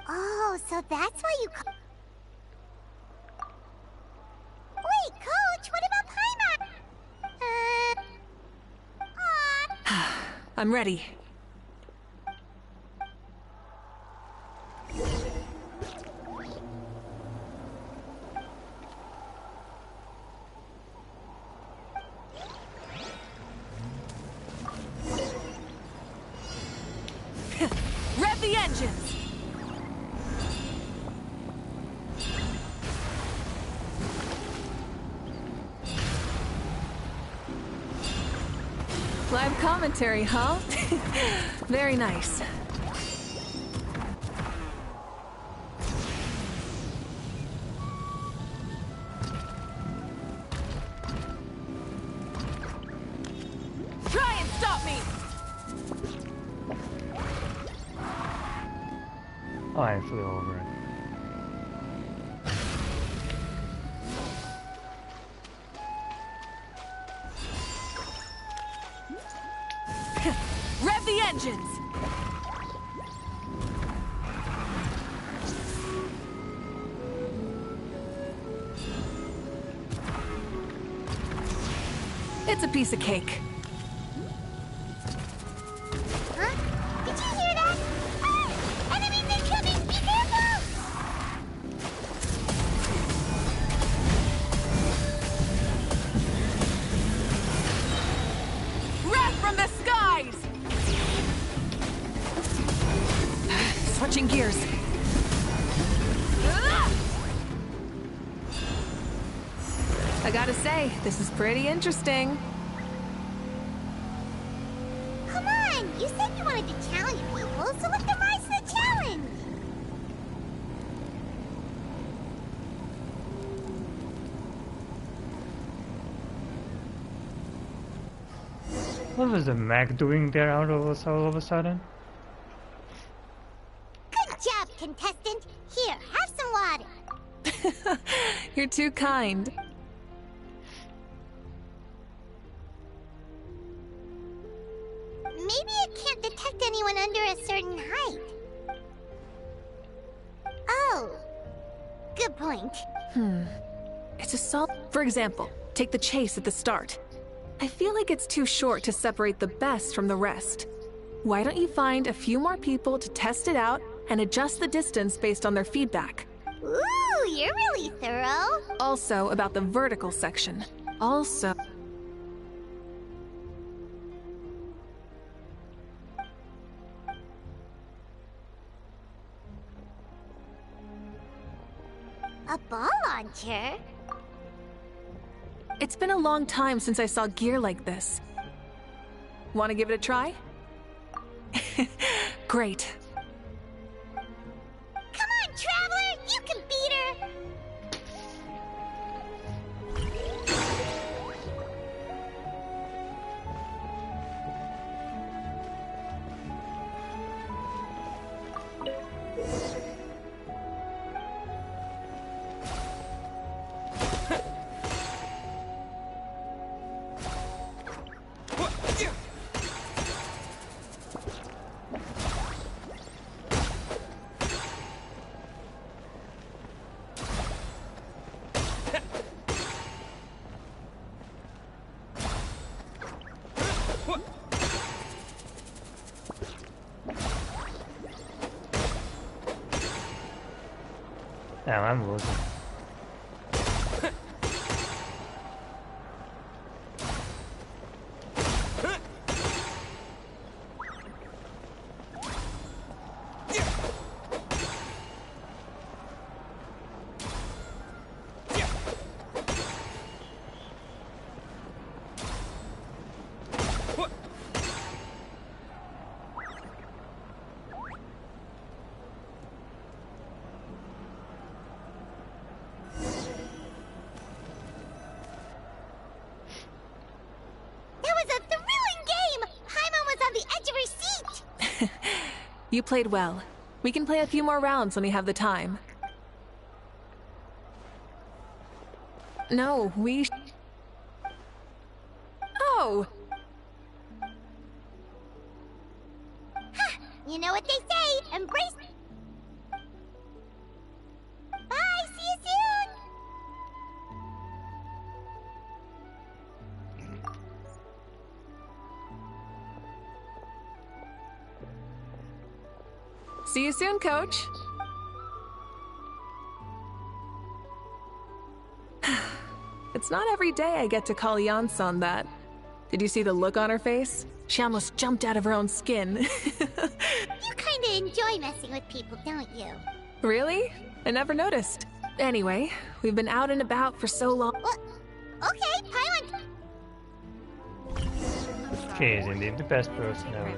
[SPEAKER 10] Oh, so that's why you call... Wait, Coach, what about Paimon?
[SPEAKER 6] I'm ready.
[SPEAKER 12] Rev the engines!
[SPEAKER 6] Live commentary, huh? Very nice.
[SPEAKER 12] Try and stop me!
[SPEAKER 1] Oh, I flew over it.
[SPEAKER 12] Rev the engines!
[SPEAKER 6] It's a piece of cake.
[SPEAKER 10] Huh? Did you hear that? Ah! Enemies incoming! Be careful!
[SPEAKER 12] Wrath from the skies!
[SPEAKER 6] Switching gears. I gotta say, this is pretty interesting.
[SPEAKER 10] Come on! You said you wanted to challenge people, so let them rise to the challenge!
[SPEAKER 1] What was the Mac doing there all of a sudden?
[SPEAKER 10] Good job, contestant! Here, have some water!
[SPEAKER 6] You're too kind.
[SPEAKER 10] Maybe it can't detect anyone under a certain height. Oh, good point.
[SPEAKER 6] It's a solid... For example, take the chase at the start. I feel like it's too short to separate the best from the rest. Why don't you find a few more people to test it out and adjust the distance based on their feedback?
[SPEAKER 10] Ooh, you're really thorough.
[SPEAKER 6] Also about the vertical section. Also...
[SPEAKER 10] A ball launcher?
[SPEAKER 6] It's been a long time since I saw gear like this. Want to give it a try? Great.
[SPEAKER 10] Come on, Traveler! You can beat her!
[SPEAKER 1] Damn, I'm losing.
[SPEAKER 6] You played well. We can play a few more rounds when we have the time. No, we... Oh!
[SPEAKER 10] You know what they say, embrace... Bye, see you soon!
[SPEAKER 6] See you soon, Coach. It's not every day I get to call Yansan that. Did you see the look on her face? She almost jumped out of her own skin.
[SPEAKER 10] You kinda enjoy messing with people, don't you?
[SPEAKER 6] Really? I never noticed. Anyway, we've been out and about for so long.
[SPEAKER 10] Well, okay, Pylon.
[SPEAKER 1] She is indeed the best person ever.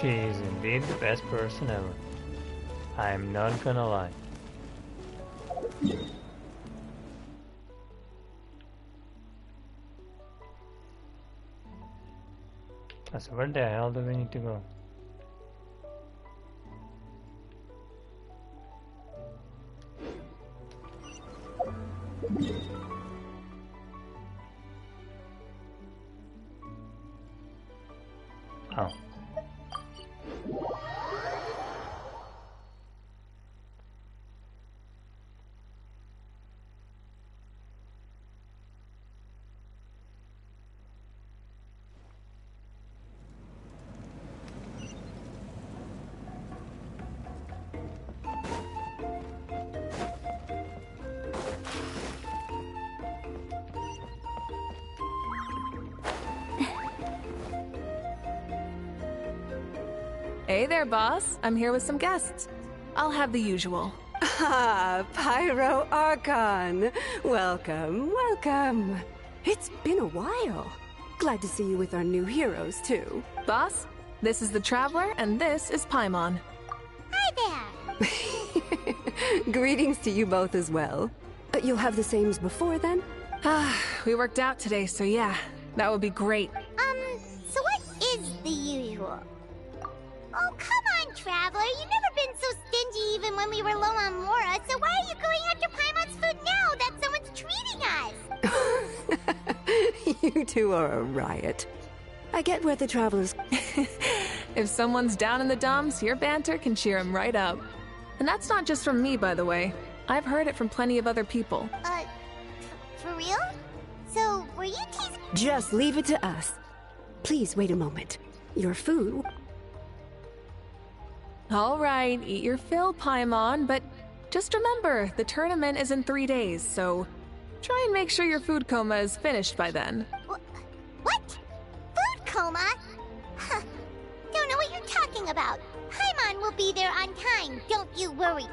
[SPEAKER 1] She is indeed the best person ever. I'm not gonna lie. So where the hell do we need to go? Oh.
[SPEAKER 6] Hey there, boss. I'm here with some guests. I'll have the usual.
[SPEAKER 15] Ah, Pyro Archon. Welcome, welcome. It's been a while. Glad to see you with our new heroes, too.
[SPEAKER 6] Boss, this is the Traveler, and this is Paimon.
[SPEAKER 10] Hi there.
[SPEAKER 15] Greetings to you both as well. You'll have the same as before, then?
[SPEAKER 6] We worked out today, so yeah, that would be great.
[SPEAKER 10] So what is the usual? Oh, come on, Traveler. You've never been so stingy even when we were low on Mora, so why are you going after Paimon's food now that someone's treating us?
[SPEAKER 15] You two are a riot. I get where the Travelers...
[SPEAKER 6] If someone's down in the dumps, your banter can cheer him right up. And that's not just from me, by the way. I've heard it from plenty of other people.
[SPEAKER 10] For real? So, were you teasing...
[SPEAKER 15] Just leave it to us. Please wait a moment. Your food...
[SPEAKER 6] All right, eat your fill, Paimon, but just remember, the tournament is in 3 days, so try and make sure your food coma is finished by then.
[SPEAKER 10] What? Food coma? Huh. Don't know what you're talking about. Paimon will be there on time, don't you worry.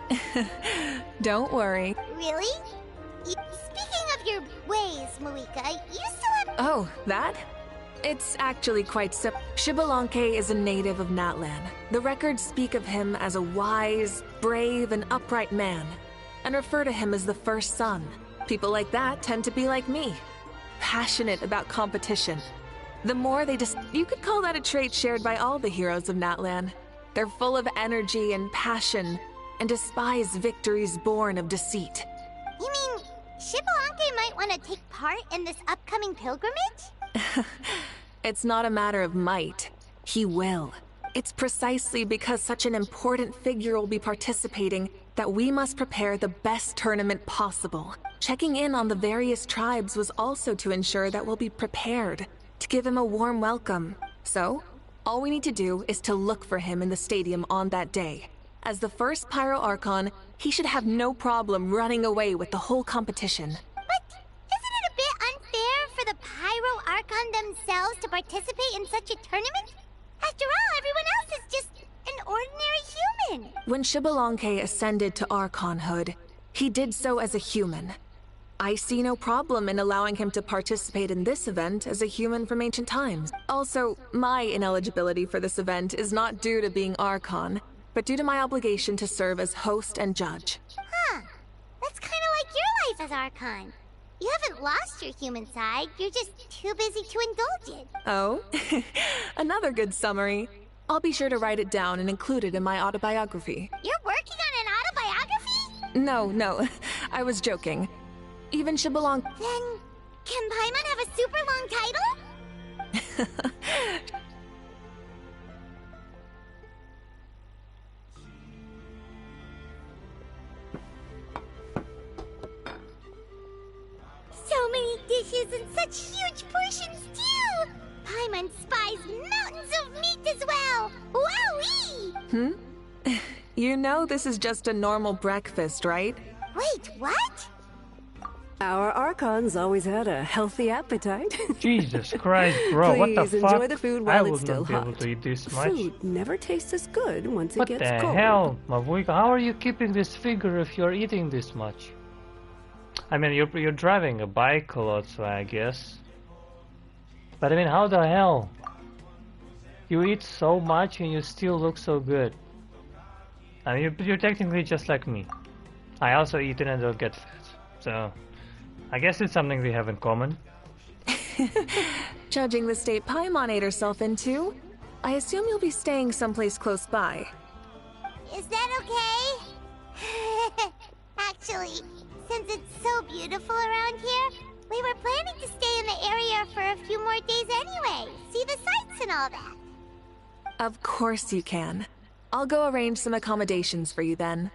[SPEAKER 6] Don't worry.
[SPEAKER 10] Really? Speaking of your ways, Mavuika, you still have...
[SPEAKER 6] Oh, that? It's actually quite simple. Xbalanque is a native of Natlan. The records speak of him as a wise, brave, and upright man, and refer to him as the first son. People like that tend to be like me, passionate about competition. The more they you could call that a trait shared by all the heroes of Natlan. They're full of energy and passion, and despise victories born of deceit.
[SPEAKER 10] You mean Xbalanque might want to take part in this upcoming pilgrimage?
[SPEAKER 6] It's not a matter of might. He will. It's precisely because such an important figure will be participating that we must prepare the best tournament possible. Checking in on the various tribes was also to ensure that we'll be prepared to give him a warm welcome. So, all we need to do is to look for him in the stadium on that day. As the first Pyro Archon, he should have no problem running away with the whole competition.
[SPEAKER 10] For the Pyro Archon themselves to participate in such a tournament? After all, everyone else is just an ordinary human.
[SPEAKER 6] When Xbalanque ascended to Archonhood, he did so as a human. I see no problem in allowing him to participate in this event as a human from ancient times. Also, my ineligibility for this event is not due to being Archon, but due to my obligation to serve as host and judge.
[SPEAKER 10] Huh. That's kind of like your life as Archon. You haven't lost your human side, you're just too busy to indulge it.
[SPEAKER 6] Oh? Another good summary. I'll be sure to write it down and include it in my autobiography.
[SPEAKER 10] You're working on an autobiography?
[SPEAKER 6] No, I was joking. Even Xbalanque...
[SPEAKER 10] Then, can Paimon have a super long title? So many dishes and such huge portions too! Paimon spies mountains of meat as well! Wowee!
[SPEAKER 6] You know this is just a normal breakfast, right?
[SPEAKER 10] Wait, what?
[SPEAKER 15] Our Archons always had a healthy appetite.
[SPEAKER 1] Jesus Christ, bro, what the fuck?
[SPEAKER 15] Please enjoy the food while it's still
[SPEAKER 1] I wouldn't be able
[SPEAKER 15] hot.
[SPEAKER 1] to eat this much.
[SPEAKER 15] Food never tastes as good once
[SPEAKER 1] What
[SPEAKER 15] it gets
[SPEAKER 1] the
[SPEAKER 15] cold.
[SPEAKER 1] hell, Mavuika? How are you keeping this figure if you're eating this much? I mean, you're driving a bike a lot, so I guess. But I mean, how the hell? You eat so much and you still look so good. I mean, you're technically just like me. I also eat and I don't get fat, so I guess it's something we have in common.
[SPEAKER 6] Judging the state Paimon ate herself into, I assume you'll be staying someplace close by.
[SPEAKER 10] Is that okay? Actually, since it's so beautiful around here, we were planning to stay in the area for a few more days anyway. See the sights and all that.
[SPEAKER 6] Of course you can. I'll go arrange some accommodations for you then.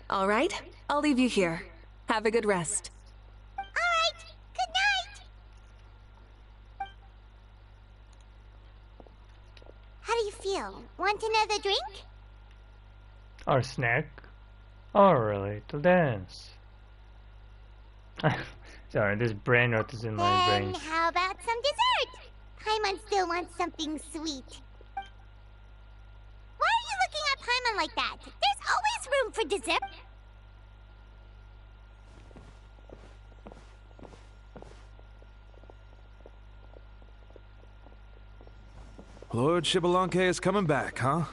[SPEAKER 6] All right, I'll leave you here. Have a good rest.
[SPEAKER 10] All right, good night. How do you feel? Want another drink?
[SPEAKER 1] Or snack? Or really, to dance? Sorry, this brain rot is in my brain.
[SPEAKER 10] Then how about some dessert? Paimon still wants something sweet. Why are you looking at Paimon like that? There's always room for dessert.
[SPEAKER 17] Lord Xbalanque is coming back, huh?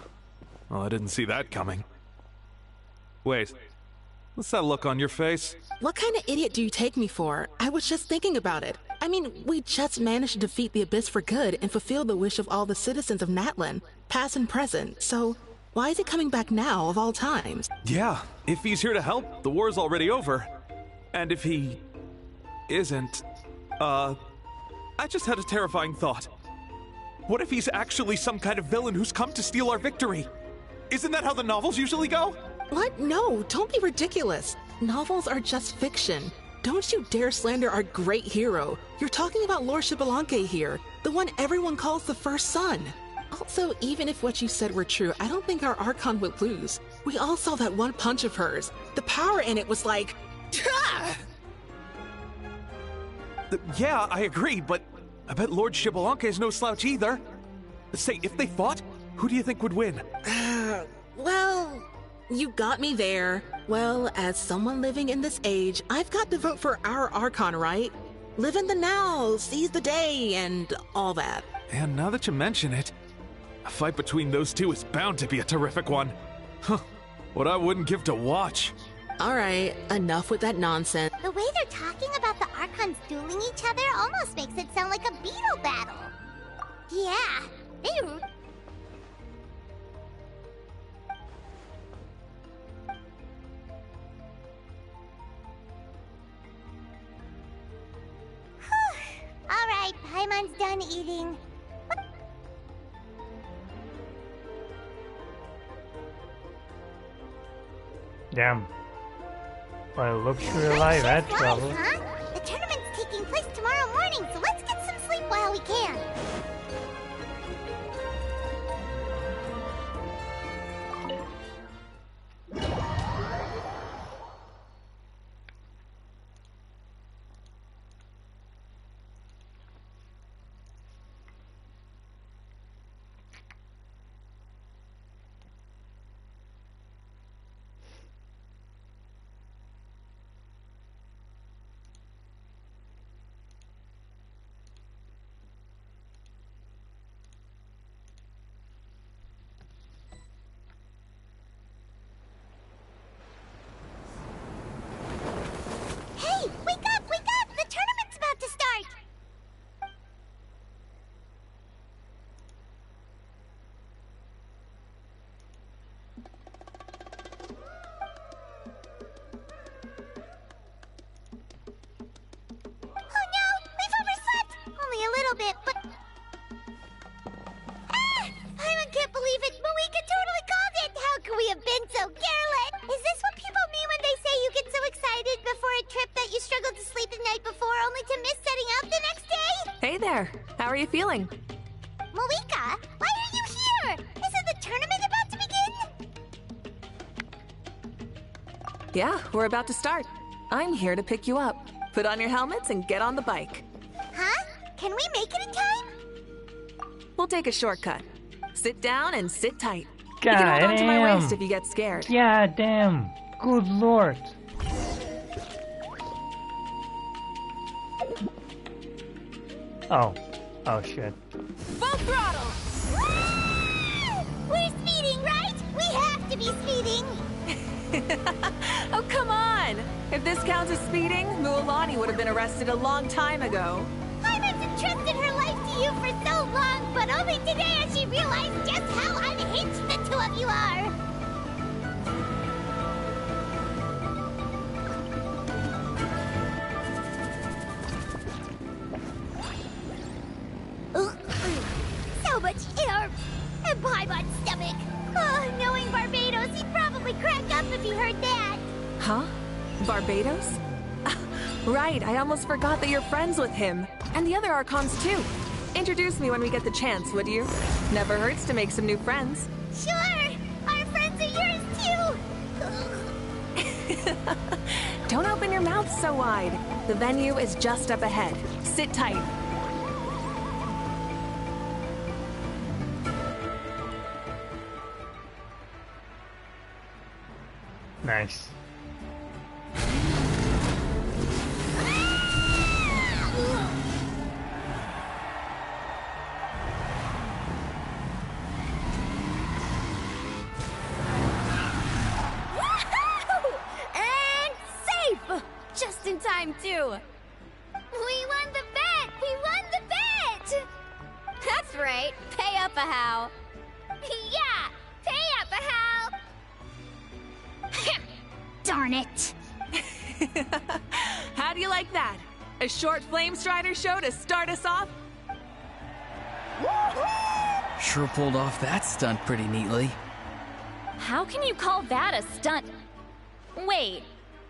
[SPEAKER 17] Oh, I didn't see that coming. Wait, what's that look on your face?
[SPEAKER 18] What kind of idiot do you take me for? I was just thinking about it. I mean, we just managed to defeat the Abyss for good and fulfill the wish of all the citizens of Natlan, past and present, so why is he coming back now of all times?
[SPEAKER 17] Yeah, if he's here to help, the war's already over. And if he isn't, I just had a terrifying thought. What if he's actually some kind of villain who's come to steal our victory? Isn't that how the novels usually go?
[SPEAKER 18] What? No, don't be ridiculous. Novels are just fiction. Don't you dare slander our great hero. You're talking about Lord Xbalanque here, the one everyone calls the first son. Also, even if what you said were true, I don't think our Archon would lose. We all saw that one punch of hers. The power in it was like...
[SPEAKER 17] Yeah, I agree, but I bet Lord Xbalanque is no slouch either. Say, if they fought, who do you think would win?
[SPEAKER 18] Well, you got me there. Well, as someone living in this age, I've got to vote for our Archon, right? Live in the now, seize the day, and all that.
[SPEAKER 17] And now that you mention it, a fight between those two is bound to be a terrific one. Huh, what I wouldn't give to watch.
[SPEAKER 18] All right, enough with that nonsense.
[SPEAKER 10] The way they're talking about the Archons dueling each other almost makes it sound like a beetle battle. Yeah, they... All right, Paimon's done eating.
[SPEAKER 1] Damn. Well, luxury alive at travel.
[SPEAKER 10] Huh? The tournament's taking place tomorrow morning, so let's get some sleep while we can. night before only to miss setting out the next day?
[SPEAKER 6] Hey there. How are you feeling?
[SPEAKER 10] Mavuika, why are you here? Isn't the tournament about to begin?
[SPEAKER 6] Yeah, we're about to start. I'm here to pick you up. Put on your helmets and get on the bike.
[SPEAKER 10] Huh? Can we make it in time?
[SPEAKER 6] We'll take a shortcut. Sit down and sit tight.
[SPEAKER 1] God
[SPEAKER 6] you can hold on to my
[SPEAKER 1] damn.
[SPEAKER 6] waist if you get scared.
[SPEAKER 1] Yeah, damn. Good lord. Oh. Oh shit.
[SPEAKER 10] Full throttle! We're speeding, right? We have to be speeding!
[SPEAKER 6] Oh, come on! If this counts as speeding, Mualani would have been arrested a long time ago.
[SPEAKER 10] I've entrusted her life to you for so long, but only today has she realized just how unhinged the two of you are! So much air! And Paimon's stomach! Oh, knowing Barbados, he'd probably crack up if he heard that!
[SPEAKER 6] Huh? Barbados? Right, I almost forgot that you're friends with him. And the other Archons too. Introduce me when we get the chance, would you? Never hurts to make some new friends.
[SPEAKER 10] Sure! Our friends are yours too!
[SPEAKER 6] Don't open your mouth so wide. The venue is just up ahead. Sit tight.
[SPEAKER 1] Nice.
[SPEAKER 9] And safe! Just in time, too.
[SPEAKER 4] We won the bet! We won the bet!
[SPEAKER 9] That's right. Pay up a how.
[SPEAKER 4] Yeah! Pay up, Hal! Darn it!
[SPEAKER 6] How do you like that? A short Flame Strider show to start us off?
[SPEAKER 11] Sure pulled off that stunt pretty neatly.
[SPEAKER 5] How can you call that a stunt? Wait,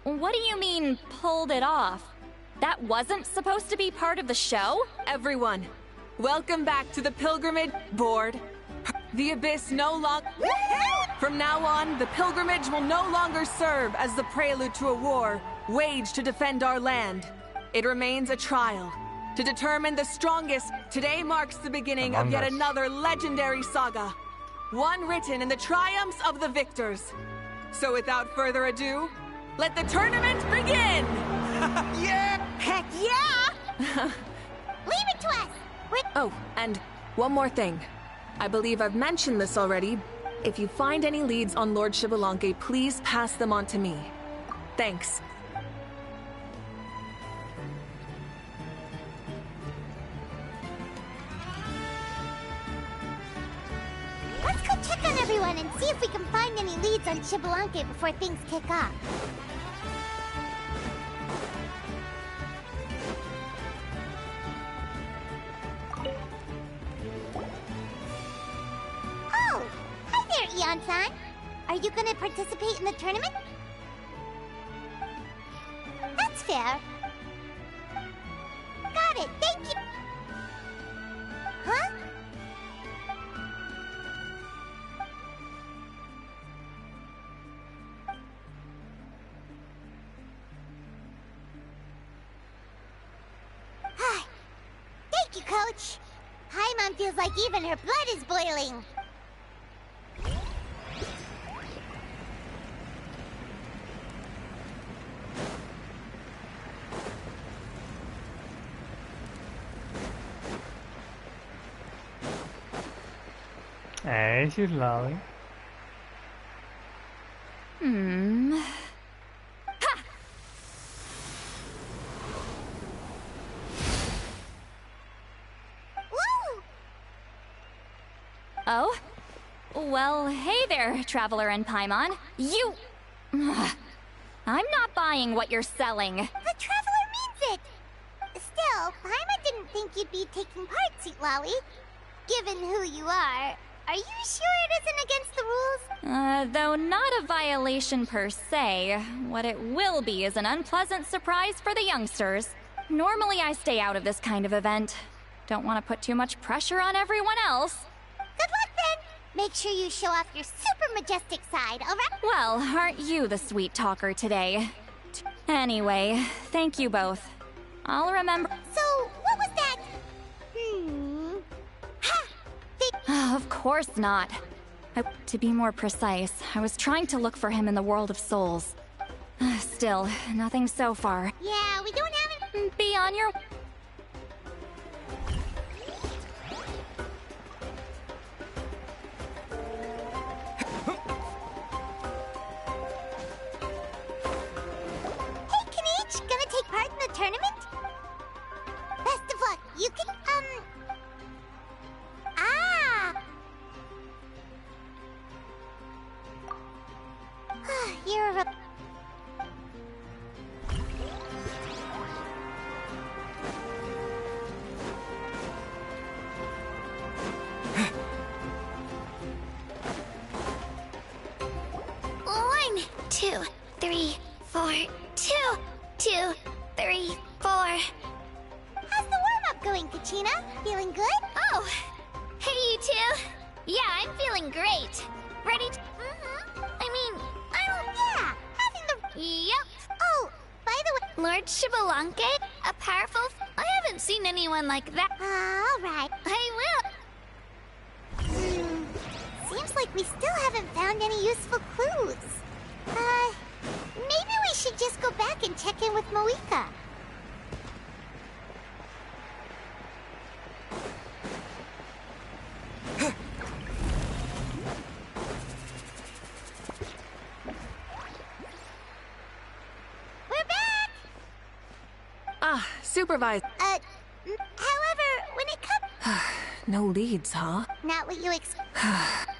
[SPEAKER 5] what do you mean, pulled it off? That wasn't supposed to be part of the show?
[SPEAKER 6] Everyone, welcome back to the pilgrimage board. The Abyss no longer... From now on, the pilgrimage will no longer serve as the prelude to a war waged to defend our land. It remains a trial. To determine the strongest, today marks the beginning of yet another legendary saga. One written in the triumphs of the victors. So without further ado, let the tournament begin!
[SPEAKER 10] Yeah! Heck yeah! Leave it to us!
[SPEAKER 6] Oh, and one more thing. I believe I've mentioned this already. If you find any leads on Lord Xbalanque, please pass them on to me. Thanks.
[SPEAKER 10] Let's go check on everyone and see if we can find any leads on Xbalanque before things kick off. Oh! Hi there, Eon-san! Are you gonna participate in the tournament? That's fair. Got it, thank you! Huh? Thank you, Coach! Paimon feels like even her blood is boiling!
[SPEAKER 1] Hey, she's lovely.
[SPEAKER 5] Oh? Well, hey there, Traveler and Paimon. You... I'm not buying what you're selling.
[SPEAKER 10] The Traveler means it! Still, Paimon didn't think you'd be taking part, Sweet Lolly. Given who you are you sure it isn't against the rules?
[SPEAKER 5] Though not a violation per se, what it will be is an unpleasant surprise for the youngsters. Normally I stay out of this kind of event. Don't want to put too much pressure on everyone else.
[SPEAKER 10] Good luck then! Make sure you show off your super majestic side, alright?
[SPEAKER 5] Well, aren't you the sweet talker today? Anyway, thank you both. I'll remember.
[SPEAKER 10] So, what was that? Ha!
[SPEAKER 5] Of course not. To be more precise, I was trying to look for him in the world of souls. Still, nothing so far.
[SPEAKER 10] Yeah, we don't have it.
[SPEAKER 5] Be on your...
[SPEAKER 10] Hey, Kenichi, gonna take part in the tournament? Best of luck. You can, You're a...
[SPEAKER 7] One, 2, 3, 4. 2, 2, 3, 4.
[SPEAKER 10] How's the warm-up going, Kachina? Feeling good?
[SPEAKER 7] Oh, hey you two. Yeah, I'm feeling great. Ready to... I mean, I don't...
[SPEAKER 10] Yeah, having the...
[SPEAKER 7] Yep.
[SPEAKER 10] Oh, by the way...
[SPEAKER 7] Lord Shibalanke? A powerful... I haven't seen anyone like that.
[SPEAKER 10] Alright.
[SPEAKER 7] I will.
[SPEAKER 10] Seems like we still haven't found any useful clues. Maybe we should just go back and check in with Mavuika.
[SPEAKER 6] Supervisor.
[SPEAKER 10] However, when it comes...
[SPEAKER 6] No leads, huh?
[SPEAKER 10] Not what you expect.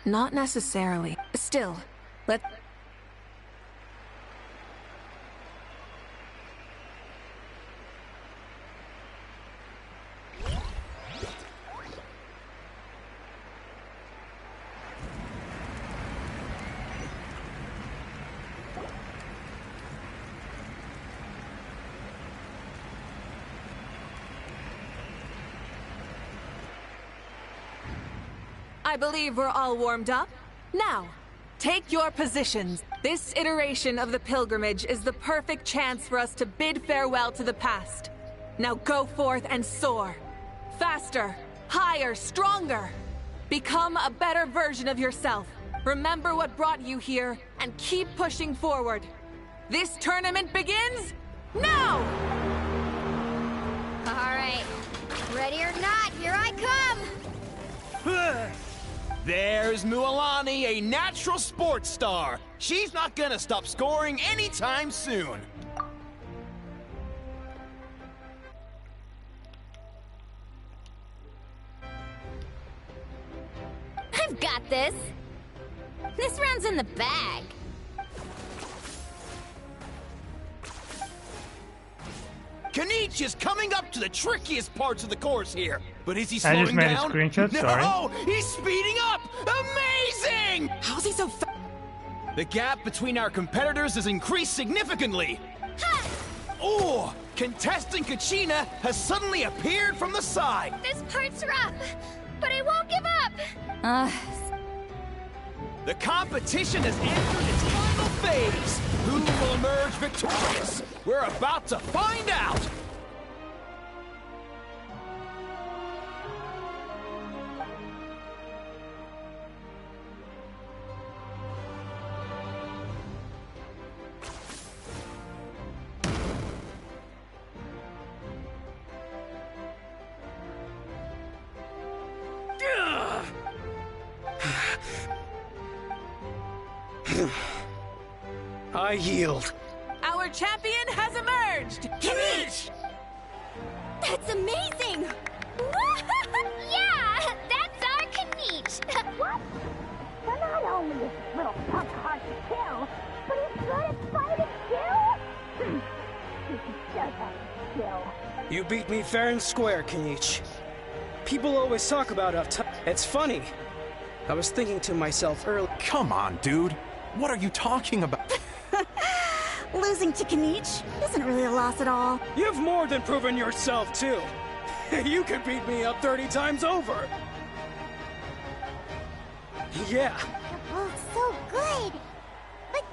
[SPEAKER 6] Not necessarily. Still, let's... I believe we're all warmed up. Now, take your positions. This iteration of the pilgrimage is the perfect chance for us to bid farewell to the past. Now go forth and soar. Faster, higher, stronger. Become a better version of yourself. Remember what brought you here, and keep pushing forward. This tournament begins now!
[SPEAKER 9] All right. Ready or not, here I come!
[SPEAKER 19] There's Mualani, a natural sports star. She's not gonna stop scoring anytime soon.
[SPEAKER 9] I've got this. This round's in the bag.
[SPEAKER 19] Kenichi is coming up to the trickiest parts of the course here. But is he
[SPEAKER 1] I
[SPEAKER 19] slowing
[SPEAKER 1] just made
[SPEAKER 19] down?
[SPEAKER 1] a screenshot, sorry.
[SPEAKER 19] No, he's speeding up! Amazing!
[SPEAKER 18] How's he so fast?
[SPEAKER 19] The gap between our competitors has increased significantly. Oh, contestant Kachina has suddenly appeared from the side.
[SPEAKER 7] This part's rough, but I won't give up.
[SPEAKER 19] The competition has entered its final phase. Who will emerge victorious? We're about to find out.
[SPEAKER 20] I yield.
[SPEAKER 6] Our champion has emerged!
[SPEAKER 10] Kenichi!
[SPEAKER 9] That's amazing!
[SPEAKER 7] Yeah, that's our Kenichi.
[SPEAKER 10] What? So not only is this little punk hard to kill, but he's good at fighting too? He does have skill.
[SPEAKER 20] You beat me fair and square, Kenichi. People always talk about how tough. It's funny. I was thinking to myself earlier.
[SPEAKER 17] Come on, dude. What are you talking about?
[SPEAKER 14] Losing to Kenichi isn't really a loss at all.
[SPEAKER 20] You've more than proven yourself, too. You could beat me up 30 times over. Yeah.
[SPEAKER 10] They're both so good. But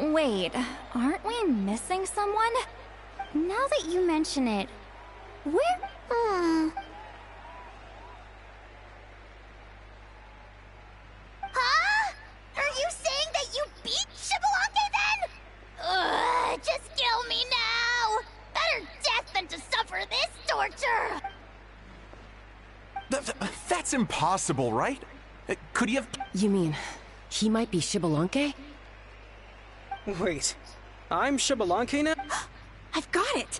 [SPEAKER 5] Wait, aren't we missing someone?
[SPEAKER 9] Now that you mention it, where...
[SPEAKER 4] Huh? Are you saying that you beat Shibalake then? Ugh, just kill me now! Better death than to suffer this torture!
[SPEAKER 19] That's impossible, right? Could he have...
[SPEAKER 13] You mean, he might be Shibalonke?
[SPEAKER 20] Wait, I'm Shibalonke now?
[SPEAKER 14] I've got it!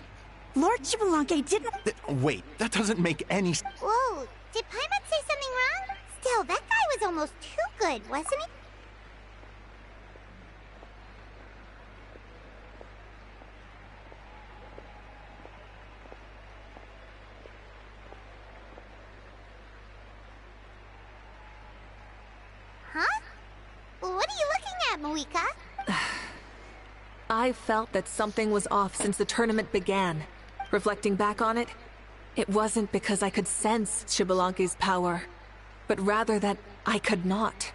[SPEAKER 14] Lord Shibalonke didn't...
[SPEAKER 19] Wait, that doesn't make any sense.
[SPEAKER 10] whoa, did Paimon say something wrong? Still, that guy was almost too good, wasn't he? Huh? What are you looking at, Mavuika?
[SPEAKER 6] I felt that something was off since the tournament began. Reflecting back on it, it wasn't because I could sense Shibalonke's power, but rather that I could not.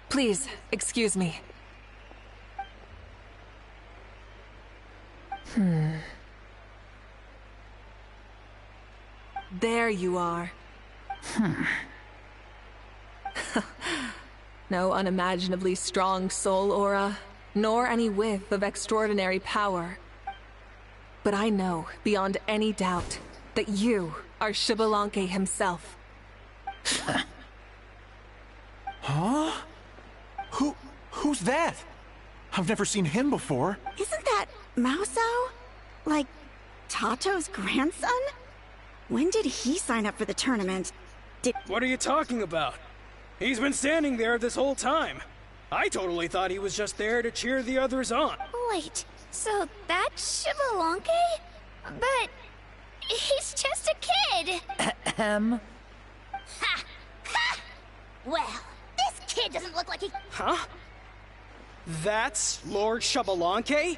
[SPEAKER 6] Please, excuse me. There you are. No unimaginably strong soul aura, nor any whiff of extraordinary power. But I know, beyond any doubt, that you are Shibalonke himself.
[SPEAKER 19] Huh? Who's that? I've never seen him before.
[SPEAKER 14] Isn't that Mauso? Like, Tato's grandson? When did he sign up for the tournament?
[SPEAKER 20] What are you talking about? He's been standing there this whole time. I totally thought he was just there to cheer the others on.
[SPEAKER 7] Wait, so that's Shibalonke? But he's just a kid.
[SPEAKER 4] Ha! Ha! Well, this kid doesn't look like he...
[SPEAKER 20] Huh? That's Lord Shibalonke?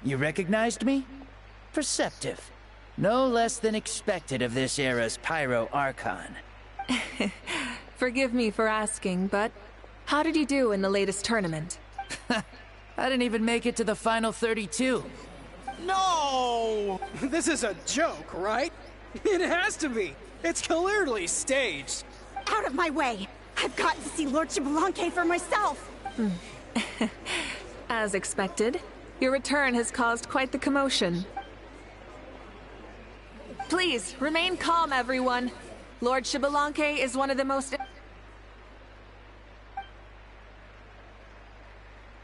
[SPEAKER 21] You recognized me? Perceptive. No less than expected of this era's Pyro Archon.
[SPEAKER 6] Forgive me for asking, but how did you do in the latest tournament?
[SPEAKER 21] I didn't even make it to the final 32.
[SPEAKER 20] No! This is a joke, right? It has to be. It's clearly staged.
[SPEAKER 14] Out of my way! I've got to see Lord Shibalonke for myself!
[SPEAKER 6] As expected, your return has caused quite the commotion. Please, remain calm, everyone. Lord Shibalonke is one of the most...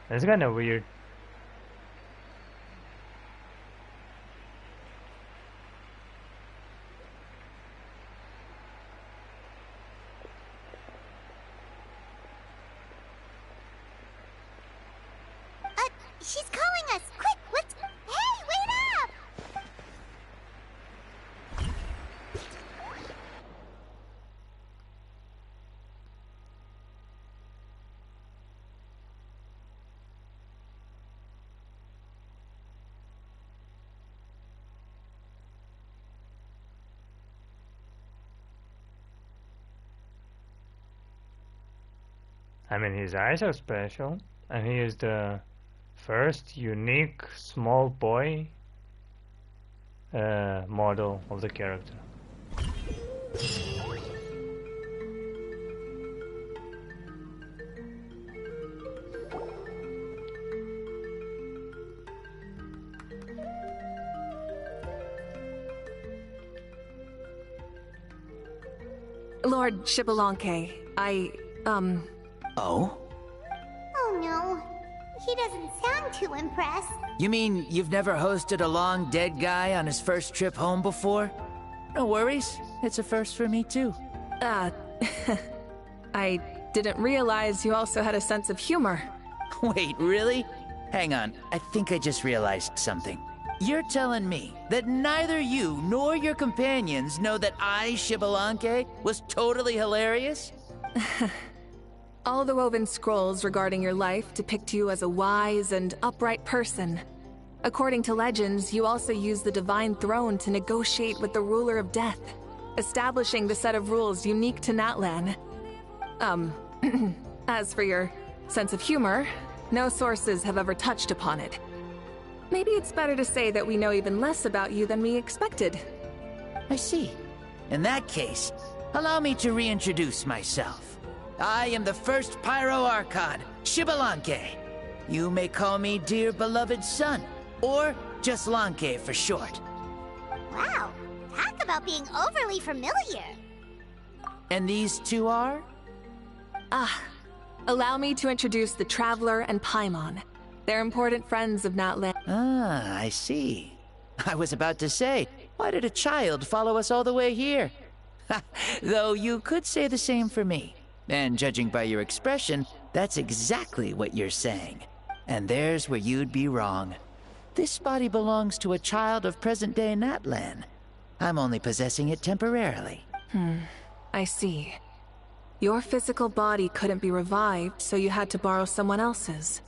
[SPEAKER 1] That's kind of weird.
[SPEAKER 10] She's calling us! Quick, let's... Hey, wait up!
[SPEAKER 1] I mean, his eyes are special, and he is the first unique small boy model of the character.
[SPEAKER 6] Lord Shibalonke,
[SPEAKER 21] Oh?
[SPEAKER 10] Oh no, he doesn't sound too impressed.
[SPEAKER 21] You mean you've never hosted a long dead guy on his first trip home before? No worries, it's a first for me too.
[SPEAKER 6] I didn't realize you also had a sense of humor.
[SPEAKER 21] Wait, really? Hang on, I think I just realized something. You're telling me that neither you nor your companions know that I, Shibalonke, was totally hilarious?
[SPEAKER 6] All the woven scrolls regarding your life depict you as a wise and upright person. According to legends, you also use the Divine Throne to negotiate with the Ruler of Death, establishing the set of rules unique to Natlan. As for your sense of humor, no sources have ever touched upon it. Maybe it's better to say that we know even less about you than we expected.
[SPEAKER 21] I see. In that case, allow me to reintroduce myself. I am the first Pyro Archon, Xbalanque. You may call me Dear Beloved Son, or just Lanque for short.
[SPEAKER 10] Wow, talk about being overly familiar.
[SPEAKER 21] And these two are?
[SPEAKER 6] Allow me to introduce the Traveler and Paimon. They're important friends of Natlan.
[SPEAKER 21] Ah, I see. I was about to say, why did a child follow us all the way here? Though you could say the same for me. And judging by your expression, that's exactly what you're saying. And there's where you'd be wrong. This body belongs to a child of present-day Natlan. I'm only possessing it temporarily.
[SPEAKER 6] I see. Your physical body couldn't be revived, so you had to borrow someone else's.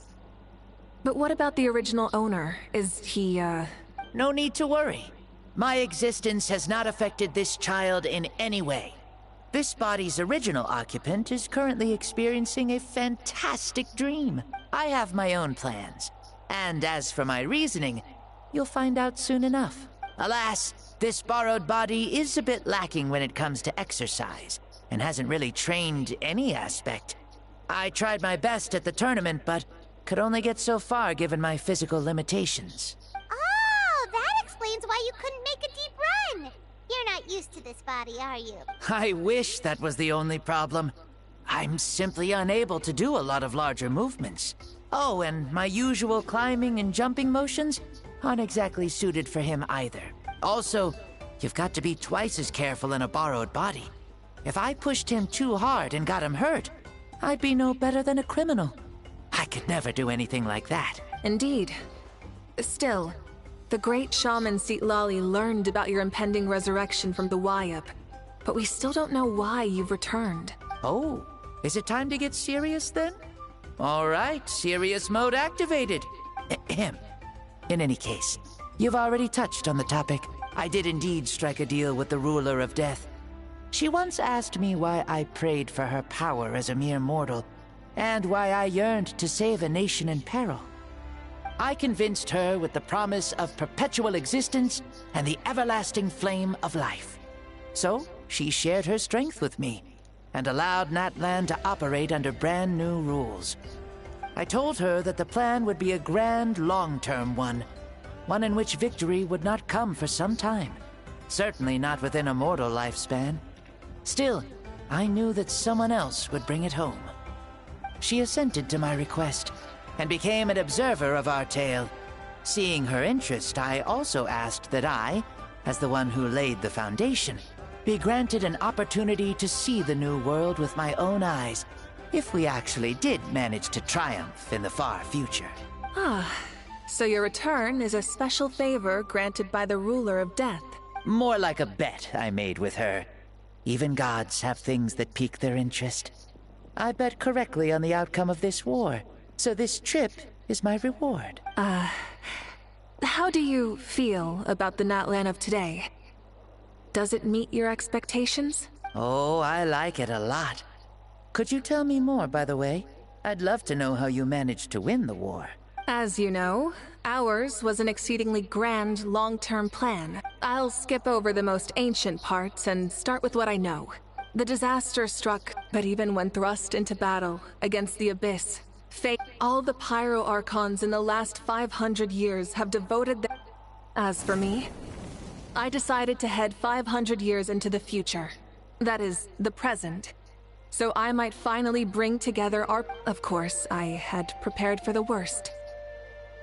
[SPEAKER 6] But what about the original owner? Is he,
[SPEAKER 21] No need to worry. My existence has not affected this child in any way. This body's original occupant is currently experiencing a fantastic dream. I have my own plans. And as for my reasoning, you'll find out soon enough. Alas, this borrowed body is a bit lacking when it comes to exercise, and hasn't really trained any aspect. I tried my best at the tournament, but could only get so far given my physical limitations.
[SPEAKER 10] Oh, that explains why you couldn't make a deep run. You're not used to this body, are you?
[SPEAKER 21] I wish that was the only problem. I'm simply unable to do a lot of larger movements. Oh, and my usual climbing and jumping motions aren't exactly suited for him either. Also, you've got to be twice as careful in a borrowed body. If I pushed him too hard and got him hurt, I'd be no better than a criminal. I could never do anything like that.
[SPEAKER 6] Indeed. Still, the great shaman Lali learned about your impending resurrection from the Wayup, but we still don't know why you've returned.
[SPEAKER 21] Oh, is it time to get serious then? All right, serious mode activated. Ahem. In any case, you've already touched on the topic. I did indeed strike a deal with the Ruler of Death. She once asked me why I prayed for her power as a mere mortal, and why I yearned to save a nation in peril. I convinced her with the promise of perpetual existence and the everlasting flame of life. So, she shared her strength with me, and allowed Natlan to operate under brand new rules. I told her that the plan would be a grand, long-term one in which victory would not come for some time. Certainly not within a mortal lifespan. Still, I knew that someone else would bring it home. She assented to my request, and became an observer of our tale. Seeing her interest, I also asked that I, as the one who laid the foundation, be granted an opportunity to see the new world with my own eyes, if we actually did manage to triumph in the far future.
[SPEAKER 6] So your return is a special favor granted by the Ruler of Death.
[SPEAKER 21] More like a bet I made with her. Even gods have things that pique their interest. I bet correctly on the outcome of this war, so this trip is my reward.
[SPEAKER 6] How do you feel about the Natlan of today? Does it meet your expectations?
[SPEAKER 21] Oh, I like it a lot. Could you tell me more, by the way? I'd love to know how you managed to win the war.
[SPEAKER 6] As you know, ours was an exceedingly grand, long-term plan. I'll skip over the most ancient parts and start with what I know. The disaster struck, but even when thrust into battle against the Abyss, all the Pyro Archons in the last 500 years have devoted their... As for me, I decided to head 500 years into the future. That is, the present. So I might finally bring together our... Of course, I had prepared for the worst.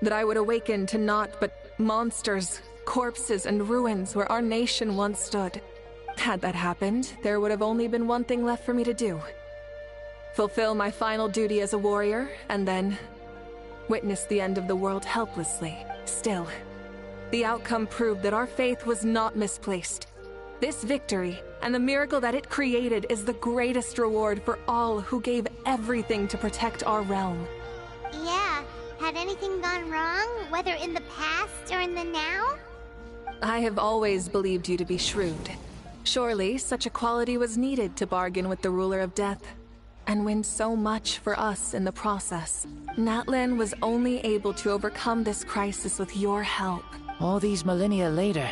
[SPEAKER 6] That I would awaken to naught but monsters, corpses, and ruins where our nation once stood. Had that happened, there would have only been one thing left for me to do. Fulfill my final duty as a warrior, and then witness the end of the world helplessly. Still, the outcome proved that our faith was not misplaced. This victory, and the miracle that it created, is the greatest reward for all who gave everything to protect our realm.
[SPEAKER 10] Yeah, had anything gone wrong, whether in the past or in the now?
[SPEAKER 6] I have always believed you to be shrewd. Surely, such a quality was needed to bargain with the ruler of death, and win so much for us in the process. Natlan was only able to overcome this crisis with your help.
[SPEAKER 21] All these millennia later,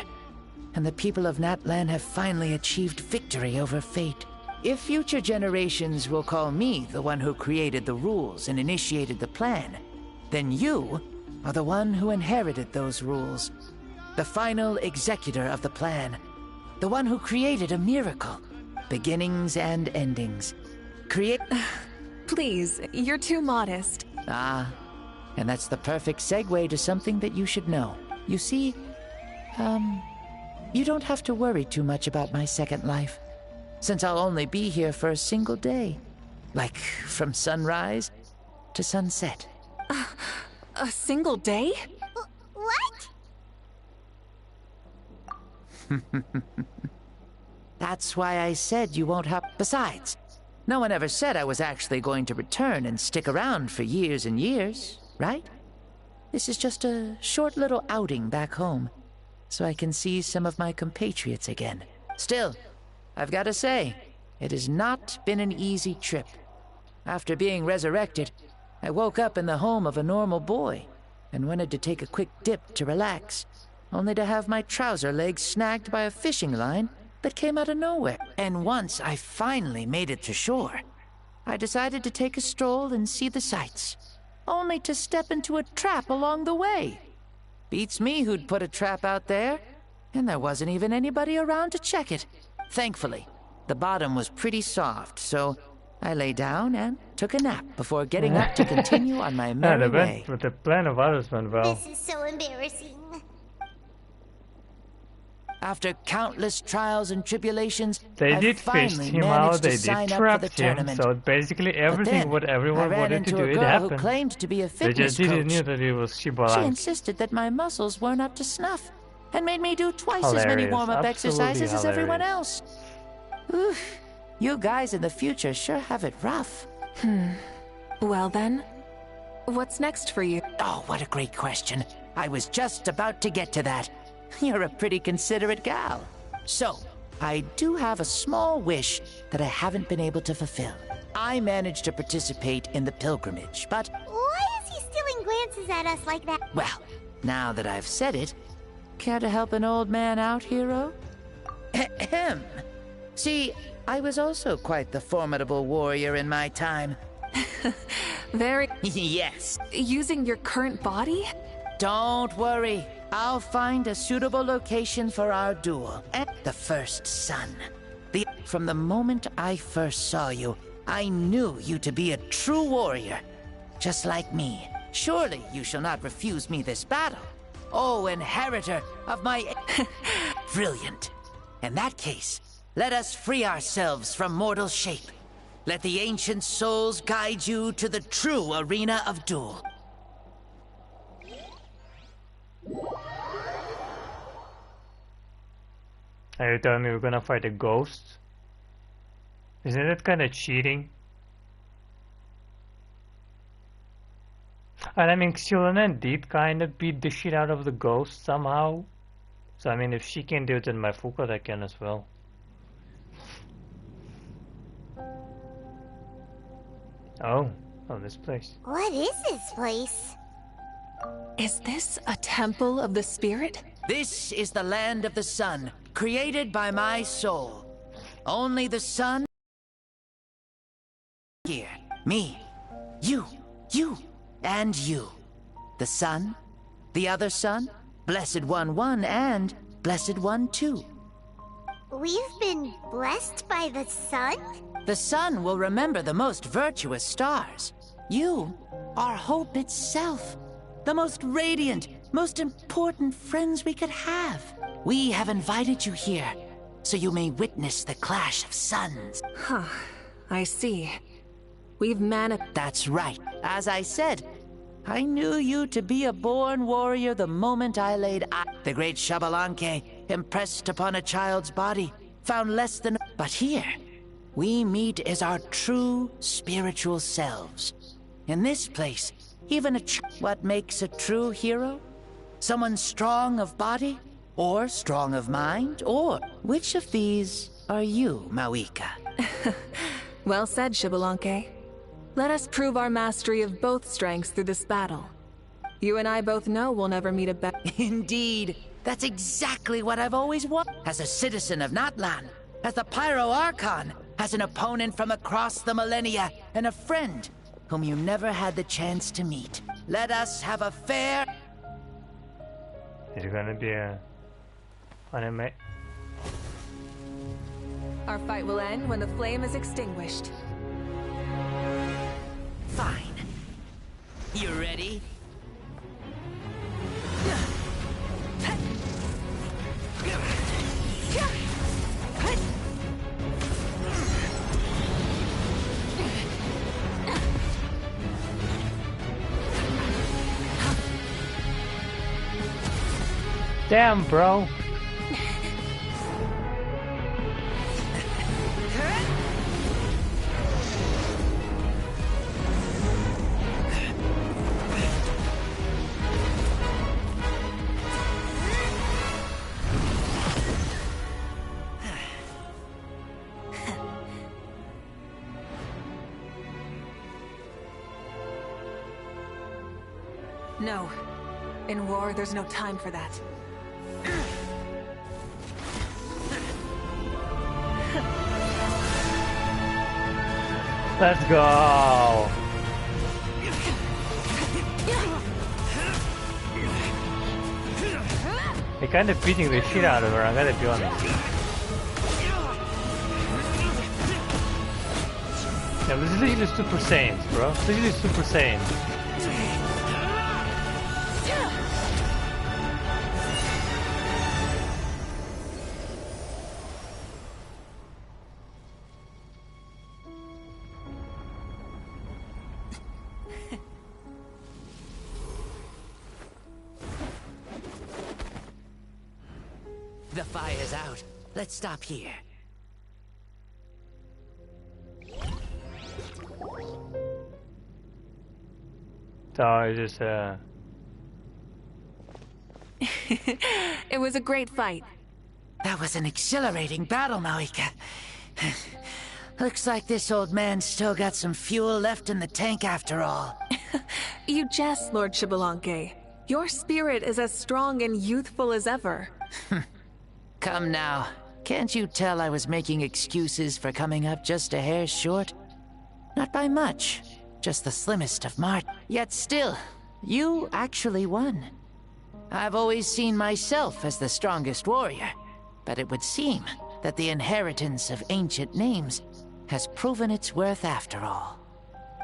[SPEAKER 21] and the people of Natlan have finally achieved victory over fate. If future generations will call me the one who created the rules and initiated the plan, then you are the one who inherited those rules. The final executor of the plan. The one who created a miracle. Beginnings and endings.
[SPEAKER 6] Please, you're too modest.
[SPEAKER 21] Ah, and that's the perfect segue to something that you should know. You see, you don't have to worry too much about my second life, since I'll only be here for a single day. Like, from sunrise to sunset.
[SPEAKER 6] A single day?
[SPEAKER 10] What?
[SPEAKER 21] That's why I said you won't have... Besides, no one ever said I was actually going to return and stick around for years and years, right? This is just a short little outing back home, so I can see some of my compatriots again. Still, I've got to say, it has not been an easy trip. After being resurrected, I woke up in the home of a normal boy and wanted to take a quick dip to relax, only to have my trouser legs snagged by a fishing line that came out of nowhere. And once I finally made it to shore, I decided to take a stroll and see the sights, only to step into a trap along the way. Beats me who'd put a trap out there, and there wasn't even anybody around to check it. Thankfully, the bottom was pretty soft, so I lay down and took a nap before getting up to continue on my merry way.
[SPEAKER 1] But the plan of others went well.
[SPEAKER 10] This is so embarrassing.
[SPEAKER 21] After countless trials and tribulations,
[SPEAKER 1] they
[SPEAKER 21] I
[SPEAKER 1] did fish him out, they did trap him, so basically everything what everyone wanted to do, it happened.
[SPEAKER 21] Who claimed to be a
[SPEAKER 1] they
[SPEAKER 21] fitness
[SPEAKER 1] just didn't
[SPEAKER 21] coach.
[SPEAKER 1] knew that he was Shibalanki.
[SPEAKER 21] She insisted that my muscles weren't up to snuff, and made me do twice as many warm-up exercises as everyone else. Oof, you guys in the future sure have it rough.
[SPEAKER 6] Well then, what's next for you?
[SPEAKER 21] Oh, what a great question. I was just about to get to that. You're a pretty considerate gal. So, I do have a small wish that I haven't been able to fulfill. I managed to participate in the pilgrimage, but...
[SPEAKER 10] Why is he stealing glances at us like that?
[SPEAKER 21] Well, now that I've said it, care to help an old man out, hero? Ahem. See, I was also quite the formidable warrior in my time.
[SPEAKER 6] Very...
[SPEAKER 21] Yes.
[SPEAKER 6] Using your current body?
[SPEAKER 21] Don't worry. I'll find a suitable location for our duel. And the first sun. From the moment I first saw you, I knew you to be a true warrior. Just like me. Surely you shall not refuse me this battle. Oh, inheritor of my... Brilliant. In that case, let us free ourselves from mortal shape. Let the ancient souls guide you to the true arena of duel.
[SPEAKER 1] Are you telling me we're gonna fight a ghost? Isn't that kind of cheating? And I mean, Xylonen did kind of beat the shit out of the ghost somehow. So I mean, if she can do it, then my Foucault I can as well. Oh, this place.
[SPEAKER 10] What is this place?
[SPEAKER 6] Is this a temple of the spirit?
[SPEAKER 21] This is the land of the sun, created by my soul. Only the sun... Here, me, you, and you. The sun, the other sun, Blessed One 1, and Blessed One 2.
[SPEAKER 10] We've been blessed by the sun?
[SPEAKER 21] The sun will remember the most virtuous stars. You are hope itself. The most radiant, most important friends we could have. We have invited you here, so you may witness the clash of suns.
[SPEAKER 6] Huh, I see. We've
[SPEAKER 21] That's right. As I said, I knew you to be a born warrior the moment I laid eyes. The great Xbalanque impressed upon a child's body found less than... But here, we meet as our true spiritual selves. In this place, even what makes a true hero? Someone strong of body? Or strong of mind? Or which of these are you, Mavuika?
[SPEAKER 6] Well said, Xbalanque. Let us prove our mastery of both strengths through this battle. You and I both know we'll never meet a better...
[SPEAKER 21] Indeed. That's exactly what I've always wanted. As a citizen of Natlan, as the Pyro Archon, as an opponent from across the millennia, and a friend whom you never had the chance to meet. Let us have a fair...
[SPEAKER 1] Is it gonna be a... anime?
[SPEAKER 6] Our fight will end when the flame is extinguished.
[SPEAKER 21] Fine. You ready?
[SPEAKER 1] Damn, bro.
[SPEAKER 6] No. In war, there's no time for that.
[SPEAKER 1] Let's go! They're kind of beating the shit out of her, I gotta be honest. Yeah, this is literally Super Saiyans, bro. This is literally Super Saiyans.
[SPEAKER 21] The fire's out. Let's stop here.
[SPEAKER 1] So it's just
[SPEAKER 6] It was a great fight.
[SPEAKER 21] That was an exhilarating battle, Mavuika. Looks like this old man's still got some fuel left in the tank after all.
[SPEAKER 6] You jest, Lord Xbalanque. Your spirit is as strong and youthful as ever.
[SPEAKER 21] Come now. Can't you tell I was making excuses for coming up just a hair short? Not by much. Just the slimmest of Yet still, you actually won. I've always seen myself as the strongest warrior, but it would seem that the inheritance of ancient names has proven its worth after all.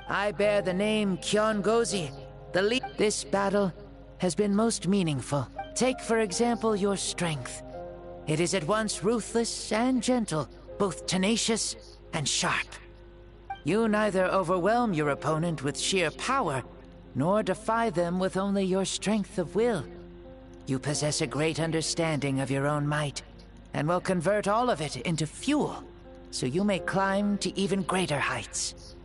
[SPEAKER 21] I bear the name Kyongozi, the lead. This battle has been most meaningful. Take, for example, your strength. It is at once ruthless and gentle, both tenacious and sharp. You neither overwhelm your opponent with sheer power, nor defy them with only your strength of will. You possess a great understanding of your own might, and will convert all of it into fuel, so you may climb to even greater heights.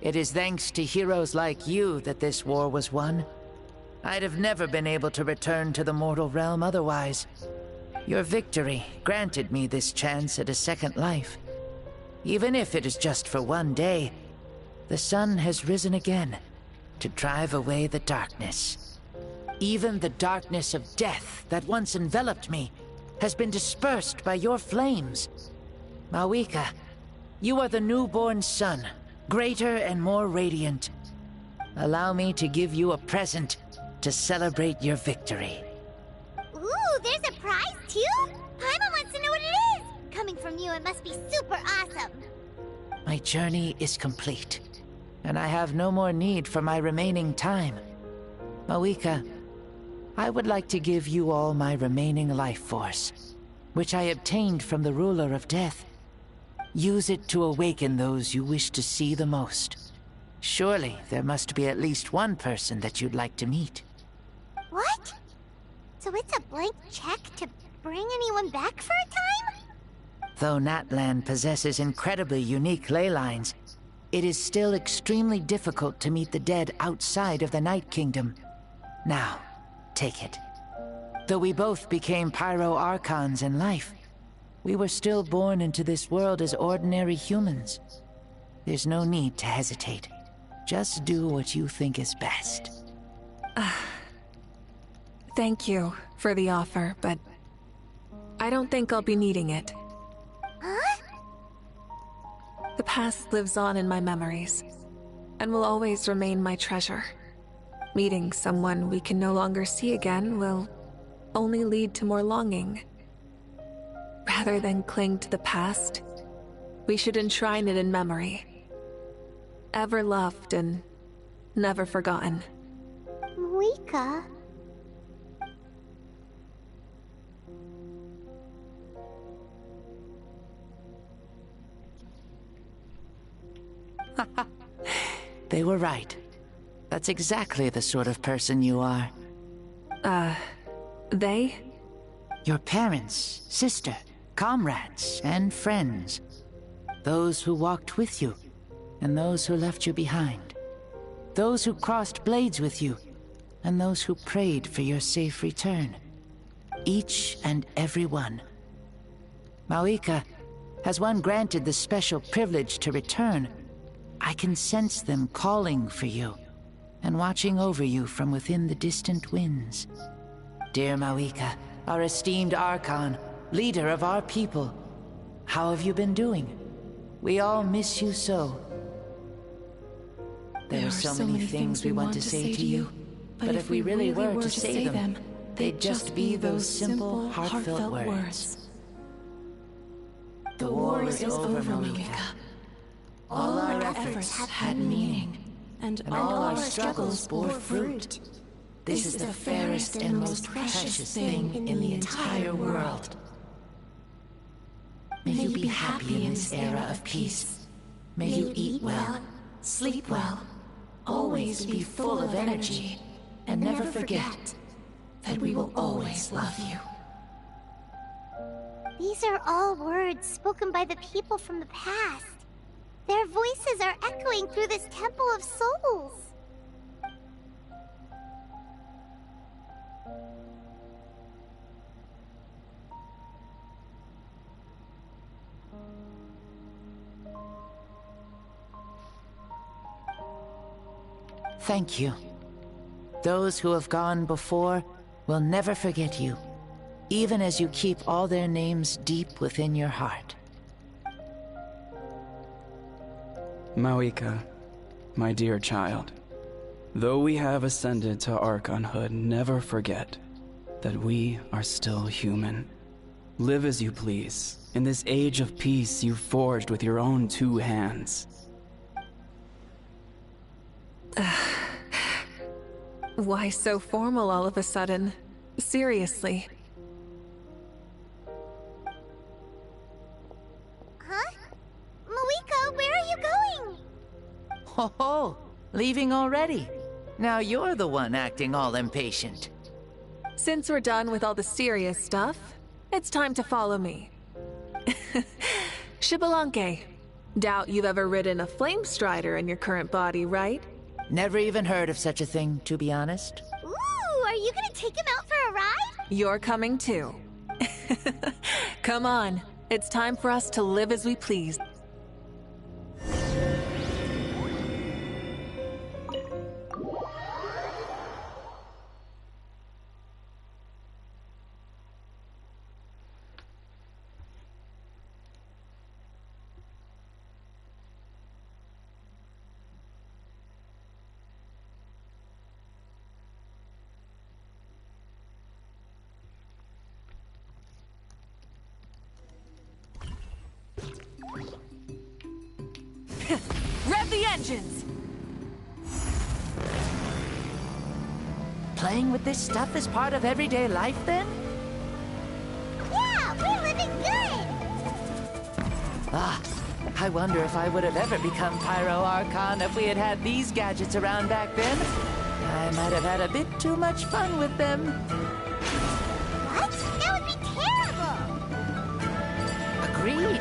[SPEAKER 21] It is thanks to heroes like you that this war was won. I'd have never been able to return to the mortal realm otherwise. Your victory granted me this chance at a second life. Even if it is just for one day, the sun has risen again to drive away the darkness. Even the darkness of death that once enveloped me has been dispersed by your flames. Mavuika, you are the newborn sun, greater and more radiant. Allow me to give you a present to celebrate your victory.
[SPEAKER 10] Ooh, there's a prize too? Paimon wants to know what it is! Coming from you, it must be super awesome.
[SPEAKER 21] My journey is complete, and I have no more need for my remaining time. Mavuika, I would like to give you all my remaining life force, which I obtained from the ruler of death. Use it to awaken those you wish to see the most. Surely there must be at least one person that you'd like to meet.
[SPEAKER 10] What? So it's a blank check to bring anyone back for a time?
[SPEAKER 21] Though Natlan possesses incredibly unique ley lines, it is still extremely difficult to meet the dead outside of the Night Kingdom. Now, take it. Though we both became Pyro Archons in life, we were still born into this world as ordinary humans. There's no need to hesitate. Just do what you think is best.
[SPEAKER 6] Thank you for the offer, but I don't think I'll be needing it.
[SPEAKER 10] Huh?
[SPEAKER 6] The past lives on in my memories, and will always remain my treasure. Meeting someone we can no longer see again will only lead to more longing. Rather than cling to the past, we should enshrine it in memory. Ever loved and never forgotten.
[SPEAKER 10] Mavuika?
[SPEAKER 21] They were right. That's exactly the sort of person you are.
[SPEAKER 6] They?
[SPEAKER 21] Your parents, sister, comrades, and friends. Those who walked with you, and those who left you behind. Those who crossed blades with you, and those who prayed for your safe return. Each and every one. Mavuika, has one granted the special privilege to return, I can sense them calling for you, and watching over you from within the distant winds. Dear Mavuika, our esteemed Archon, leader of our people, how have you been doing? We all miss you so. There are so many things we want to say to you, but if we really were to say them, they'd just be those simple, heartfelt words. The war is over, Mavuika. All our efforts had meaning, and all our struggles bore fruit. This is the fairest and most precious thing in the entire world. May you be happy in this era of peace. May you eat well, sleep well, always be full of energy, and never forget that we will always love you.
[SPEAKER 10] These are all words spoken by the people from the past. Their voices are echoing through this Temple of Souls.
[SPEAKER 21] Thank you. Those who have gone before will never forget you, even as you keep all their names deep within your heart.
[SPEAKER 3] Mavuika, my dear child, though we have ascended to Archonhood, never forget that we are still human. Live as you please, in this age of peace you forged with your own 2 hands.
[SPEAKER 6] Why so formal all of a sudden? Seriously.
[SPEAKER 10] Huh? Mavuika, where are you going?
[SPEAKER 21] Ho ho! Leaving already? Now you're the one acting all impatient.
[SPEAKER 6] Since we're done with all the serious stuff, it's time to follow me. Xbalanque, doubt you've ever ridden a flame strider in your current body, right?
[SPEAKER 21] Never even heard of such a thing, to be honest.
[SPEAKER 10] Ooh, are you gonna take him out for a ride?
[SPEAKER 6] You're coming too. Come on, it's time for us to live as we please. Rev the engines!
[SPEAKER 21] Playing with this stuff is part of everyday life, then?
[SPEAKER 10] Yeah, we're living good!
[SPEAKER 21] Ah, I wonder if I would have ever become Pyro Archon if we had had these gadgets around back then. I might have had a bit too much fun with them.
[SPEAKER 10] What? That would be terrible!
[SPEAKER 21] Agreed.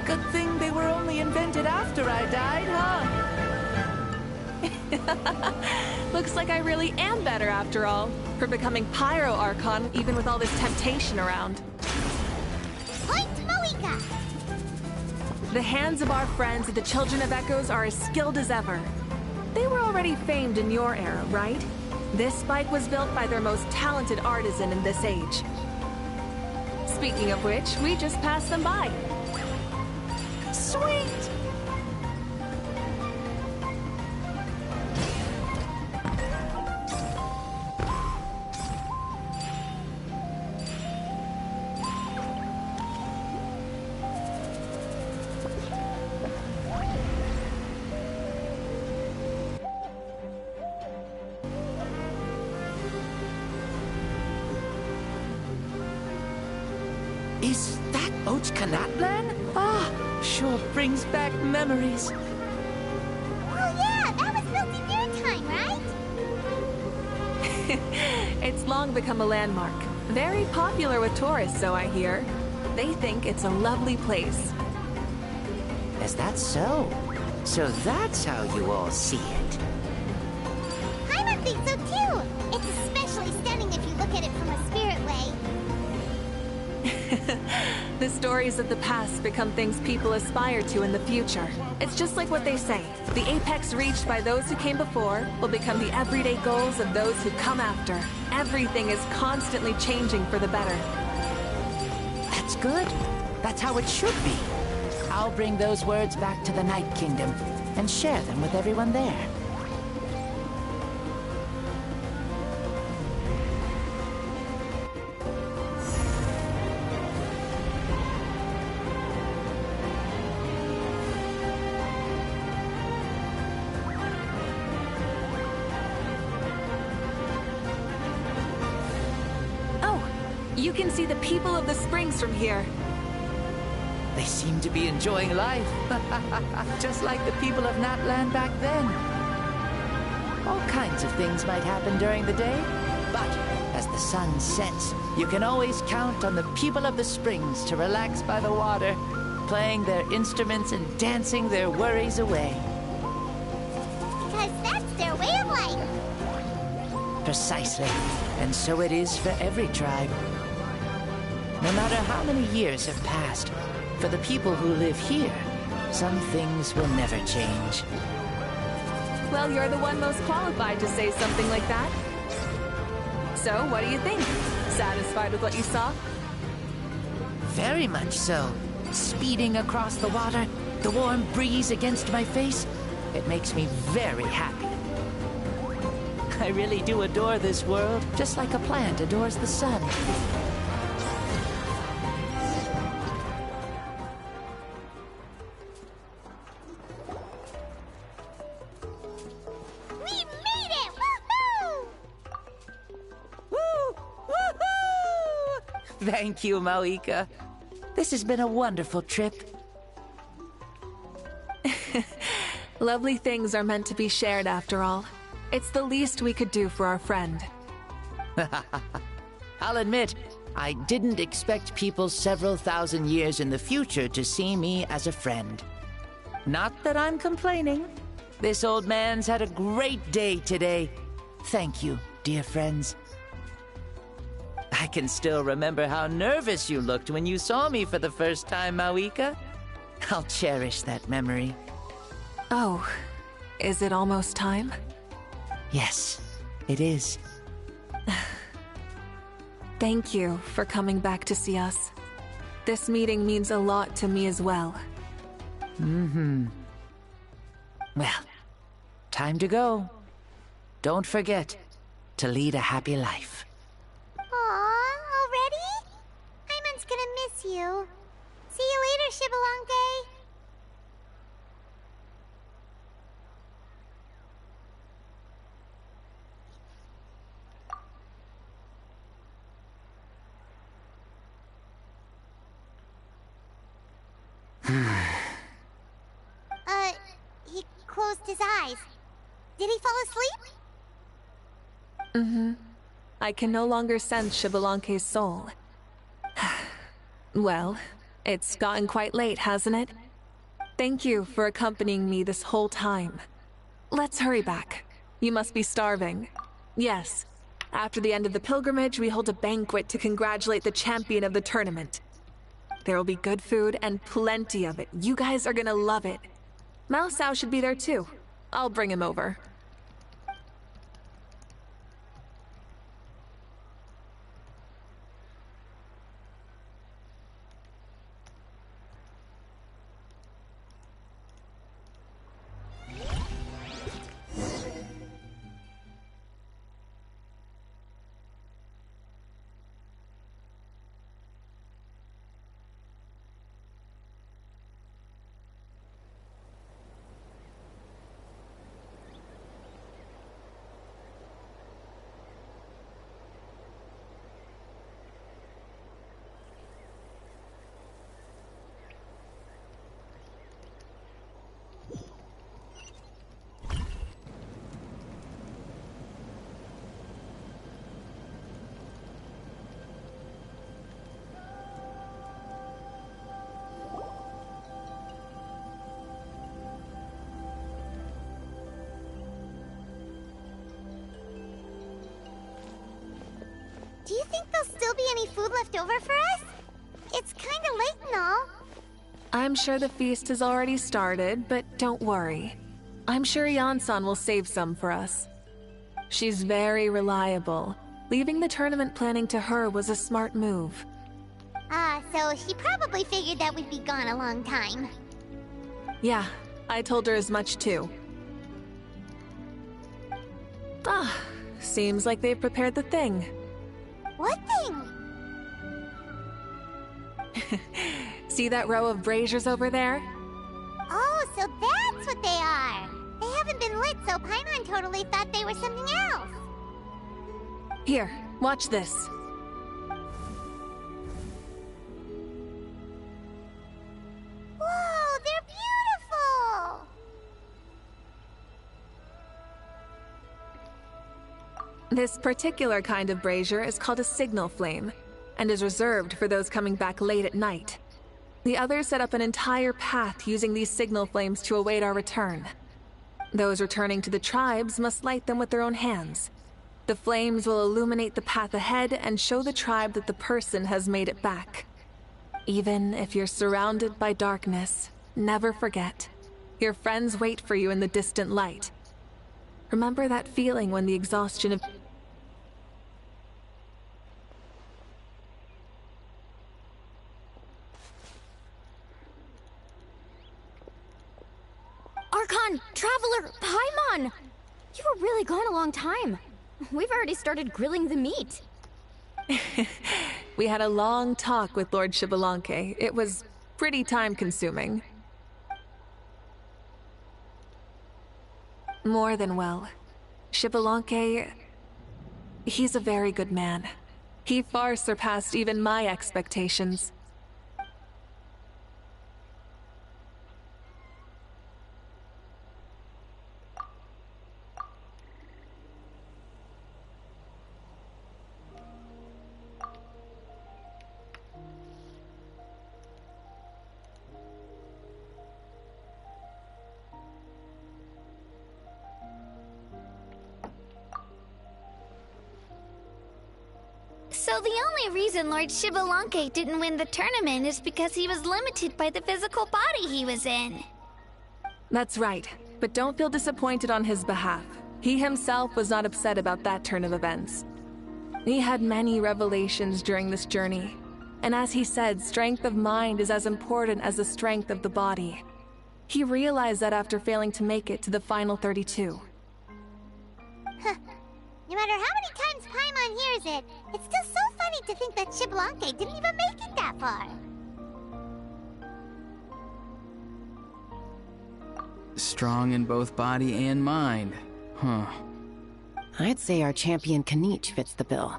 [SPEAKER 21] Good thing they were only invented after I died, huh?
[SPEAKER 6] Looks like I really am better after all, for becoming Pyro Archon even with all this temptation around.
[SPEAKER 10] Point Mavuika!
[SPEAKER 6] The hands of our friends at the Children of Echoes are as skilled as ever. They were already famed in your era, right? This spike was built by their most talented artisan in this age. Speaking of which, we just passed them by. Sweet!
[SPEAKER 21] Is that Ochkanatlan? Ah, sure brings back memories.
[SPEAKER 10] Oh yeah, that was built in your time, right?
[SPEAKER 6] It's long become a landmark. Very popular with tourists, so I hear. They think it's a lovely place.
[SPEAKER 21] Is that so? So that's how you all see it.
[SPEAKER 10] Paimon thinks so too! It's especially stunning if you look at it from a spirit way.
[SPEAKER 6] The stories of the past become things people aspire to in the future. It's just like what they say. The apex reached by those who came before will become the everyday goals of those who come after. Everything is constantly changing for the better.
[SPEAKER 21] That's good. That's how it should be. I'll bring those words back to the Night Kingdom and share them with everyone there.
[SPEAKER 6] You can see the people of the springs from here.
[SPEAKER 21] They seem to be enjoying life. Just like the people of Natlan back then. All kinds of things might happen during the day, but as the sun sets, you can always count on the people of the springs to relax by the water, playing their instruments and dancing their worries away.
[SPEAKER 10] Because that's their way of life.
[SPEAKER 21] Precisely. And so it is for every tribe. No matter how many years have passed, for the people who live here, some things will never change.
[SPEAKER 6] Well, you're the one most qualified to say something like that. So, what do you think? Satisfied with what you saw?
[SPEAKER 21] Very much so. Speeding across the water, the warm breeze against my face, it makes me very happy. I really do adore this world, just like a plant adores the sun. Thank you, Mavuika. This has been a wonderful trip.
[SPEAKER 6] Lovely things are meant to be shared after all. It's the least we could do for our friend.
[SPEAKER 21] I'll admit, I didn't expect people several thousand years in the future to see me as a friend. Not that I'm complaining. This old man's had a great day today. Thank you, dear friends. I can still remember how nervous you looked when you saw me for the first time, Mavuika. I'll cherish that memory.
[SPEAKER 6] Oh, is it almost time?
[SPEAKER 21] Yes, it is.
[SPEAKER 6] Thank you for coming back to see us. This meeting means a lot to me as well.
[SPEAKER 21] Mm-hmm. Well, time to go. Don't forget to lead a happy life.
[SPEAKER 10] Aw, already? Paimon's gonna miss you. See you later, Xbalanque. He closed his eyes. Did he fall asleep?
[SPEAKER 6] Mm-hmm. I can no longer sense Xbalanque's soul. Well, It's gotten quite late, hasn't it? Thank you for accompanying me this whole time. Let's hurry back. You must be starving. Yes. After the end of the pilgrimage, we hold a banquet to congratulate the champion of the tournament. There will be good food and plenty of it. You guys are gonna love it. Mao Sao should be there too. I'll bring him over.
[SPEAKER 10] Do you think there'll still be any food left over for us? It's kinda late and all.
[SPEAKER 6] I'm sure the feast has already started, but don't worry. I'm sure Yan-san will save some for us. She's very reliable. Leaving the tournament planning to her was a smart move.
[SPEAKER 10] So she probably figured that we'd be gone a long time.
[SPEAKER 6] Yeah, I told her as much too. Seems like they've prepared the thing.
[SPEAKER 10] What thing?
[SPEAKER 6] See that row of braziers over there?
[SPEAKER 10] Oh, so that's what they are. They haven't been lit, so Paimon totally thought they were something else.
[SPEAKER 6] Here, watch this.
[SPEAKER 10] Whoa, they're beautiful!
[SPEAKER 6] This particular kind of brazier is called a signal flame, and is reserved for those coming back late at night. The others set up an entire path using these signal flames to await our return. Those returning to the tribes must light them with their own hands. The flames will illuminate the path ahead and show the tribe that the person has made it back. Even if you're surrounded by darkness, never forget. Your friends wait for you in the distant light. Remember that feeling when the exhaustion of...
[SPEAKER 9] Archon! Traveler! Paimon! You were really gone a long time. We've already started grilling the meat.
[SPEAKER 6] We had a long talk with Lord Xbalanque. It was pretty time-consuming. More than well. Xbalanque... he's a very good man. He far surpassed even my expectations.
[SPEAKER 7] So the only reason Lord Xbalanque didn't win the tournament is because he was limited by the physical body he was in.
[SPEAKER 6] That's right, but don't feel disappointed on his behalf. He himself was not upset about that turn of events. He had many revelations during this journey, and as he said, strength of mind is as important as the strength of the body. He realized that after failing to make it to the final 32.
[SPEAKER 10] No matter how many times Paimon hears it, it's still so funny to think that Xbalanque didn't even make it that far.
[SPEAKER 11] Strong in both body and mind. Huh.
[SPEAKER 13] I'd say our champion Kaniche fits the bill.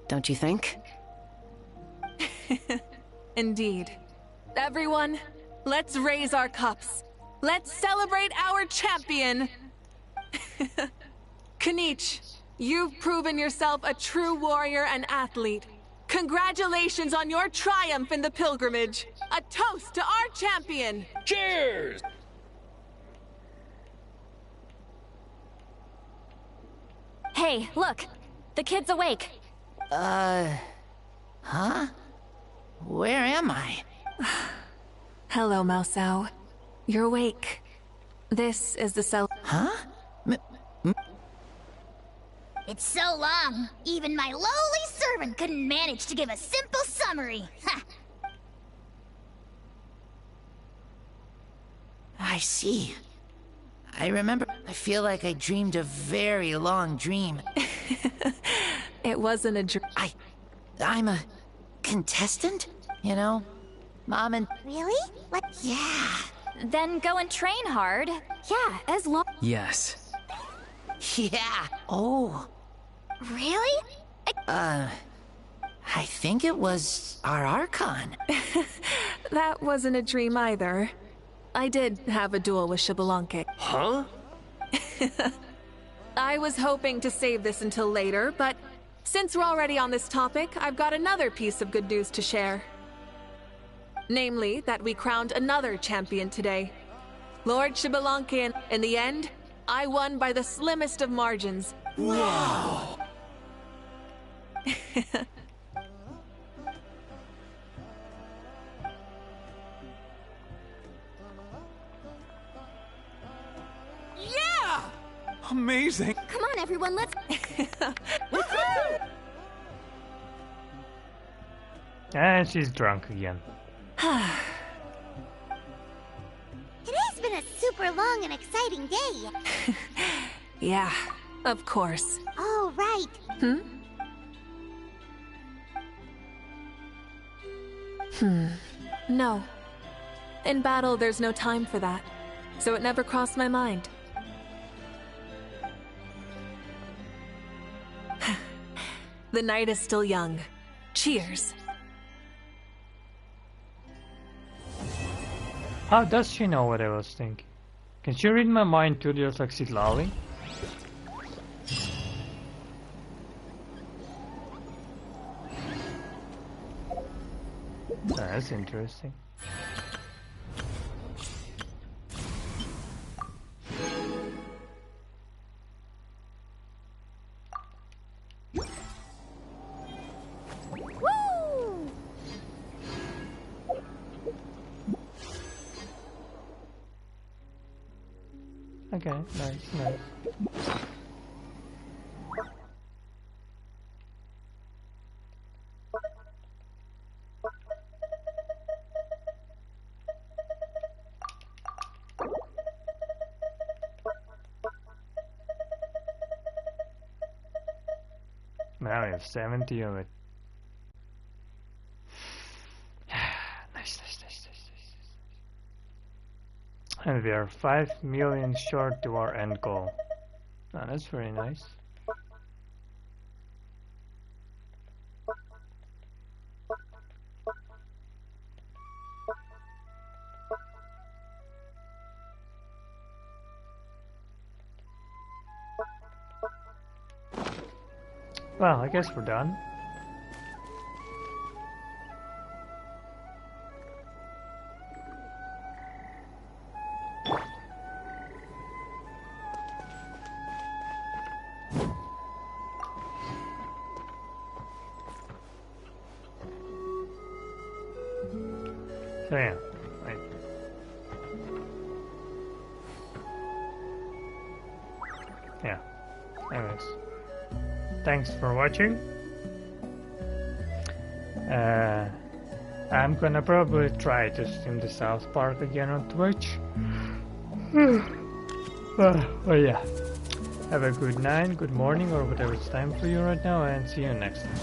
[SPEAKER 13] Don't you think?
[SPEAKER 6] Indeed. Everyone, let's raise our cups. Let's celebrate our champion! Kaniche, you've proven yourself a true warrior and athlete. Congratulations on your triumph in the pilgrimage. A toast to our champion.
[SPEAKER 20] Cheers!
[SPEAKER 5] Hey, look! The kid's awake!
[SPEAKER 21] Huh? Where am I?
[SPEAKER 6] Hello, Mausau. You're awake. This is the cell.
[SPEAKER 21] Huh?
[SPEAKER 4] It's so long, even my lowly servant couldn't manage to give a simple summary. Ha!
[SPEAKER 21] I see. I remember. I feel like I dreamed a very long dream.
[SPEAKER 6] It wasn't a dream.
[SPEAKER 21] I'm a contestant, you know? Mom and...
[SPEAKER 4] Really? What?
[SPEAKER 21] Yeah.
[SPEAKER 5] Then go and train hard.
[SPEAKER 12] Yeah, as long...
[SPEAKER 3] Yes.
[SPEAKER 21] Yeah. Oh.
[SPEAKER 4] Really?
[SPEAKER 21] I think it was our Archon.
[SPEAKER 6] That wasn't a dream either. I did have a duel with Xbalanque.
[SPEAKER 20] Huh?
[SPEAKER 6] I was hoping to save this until later, but since we're already on this topic, I've got another piece of good news to share. Namely, that we crowned another champion today. Lord Xbalanque, and in the end, I won by the slimmest of margins.
[SPEAKER 21] Wow!
[SPEAKER 17] Yeah! Amazing!
[SPEAKER 9] Come on, everyone, let's...
[SPEAKER 1] And she's drunk again.
[SPEAKER 10] Today's been a super long and exciting day.
[SPEAKER 6] Yeah, of course.
[SPEAKER 10] Oh, right.
[SPEAKER 6] No. In battle, there's no time for that, so it never crossed my mind. The night is still young. Cheers.
[SPEAKER 1] How does she know what I was thinking? Can she read my mind too, just like Sitlali? That's interesting.
[SPEAKER 9] Woo!
[SPEAKER 1] Okay, nice. Now we have 70 of it. Nice. And we are 5 million short to our end goal. Oh, that's very nice. Well, I guess we're done. So yeah, right. Yeah. Anyways, thanks for watching. I'm gonna probably try to stream the South Park again on Twitch. Well, yeah. Have a good night, good morning, or whatever it's time for you right now, and see you next time.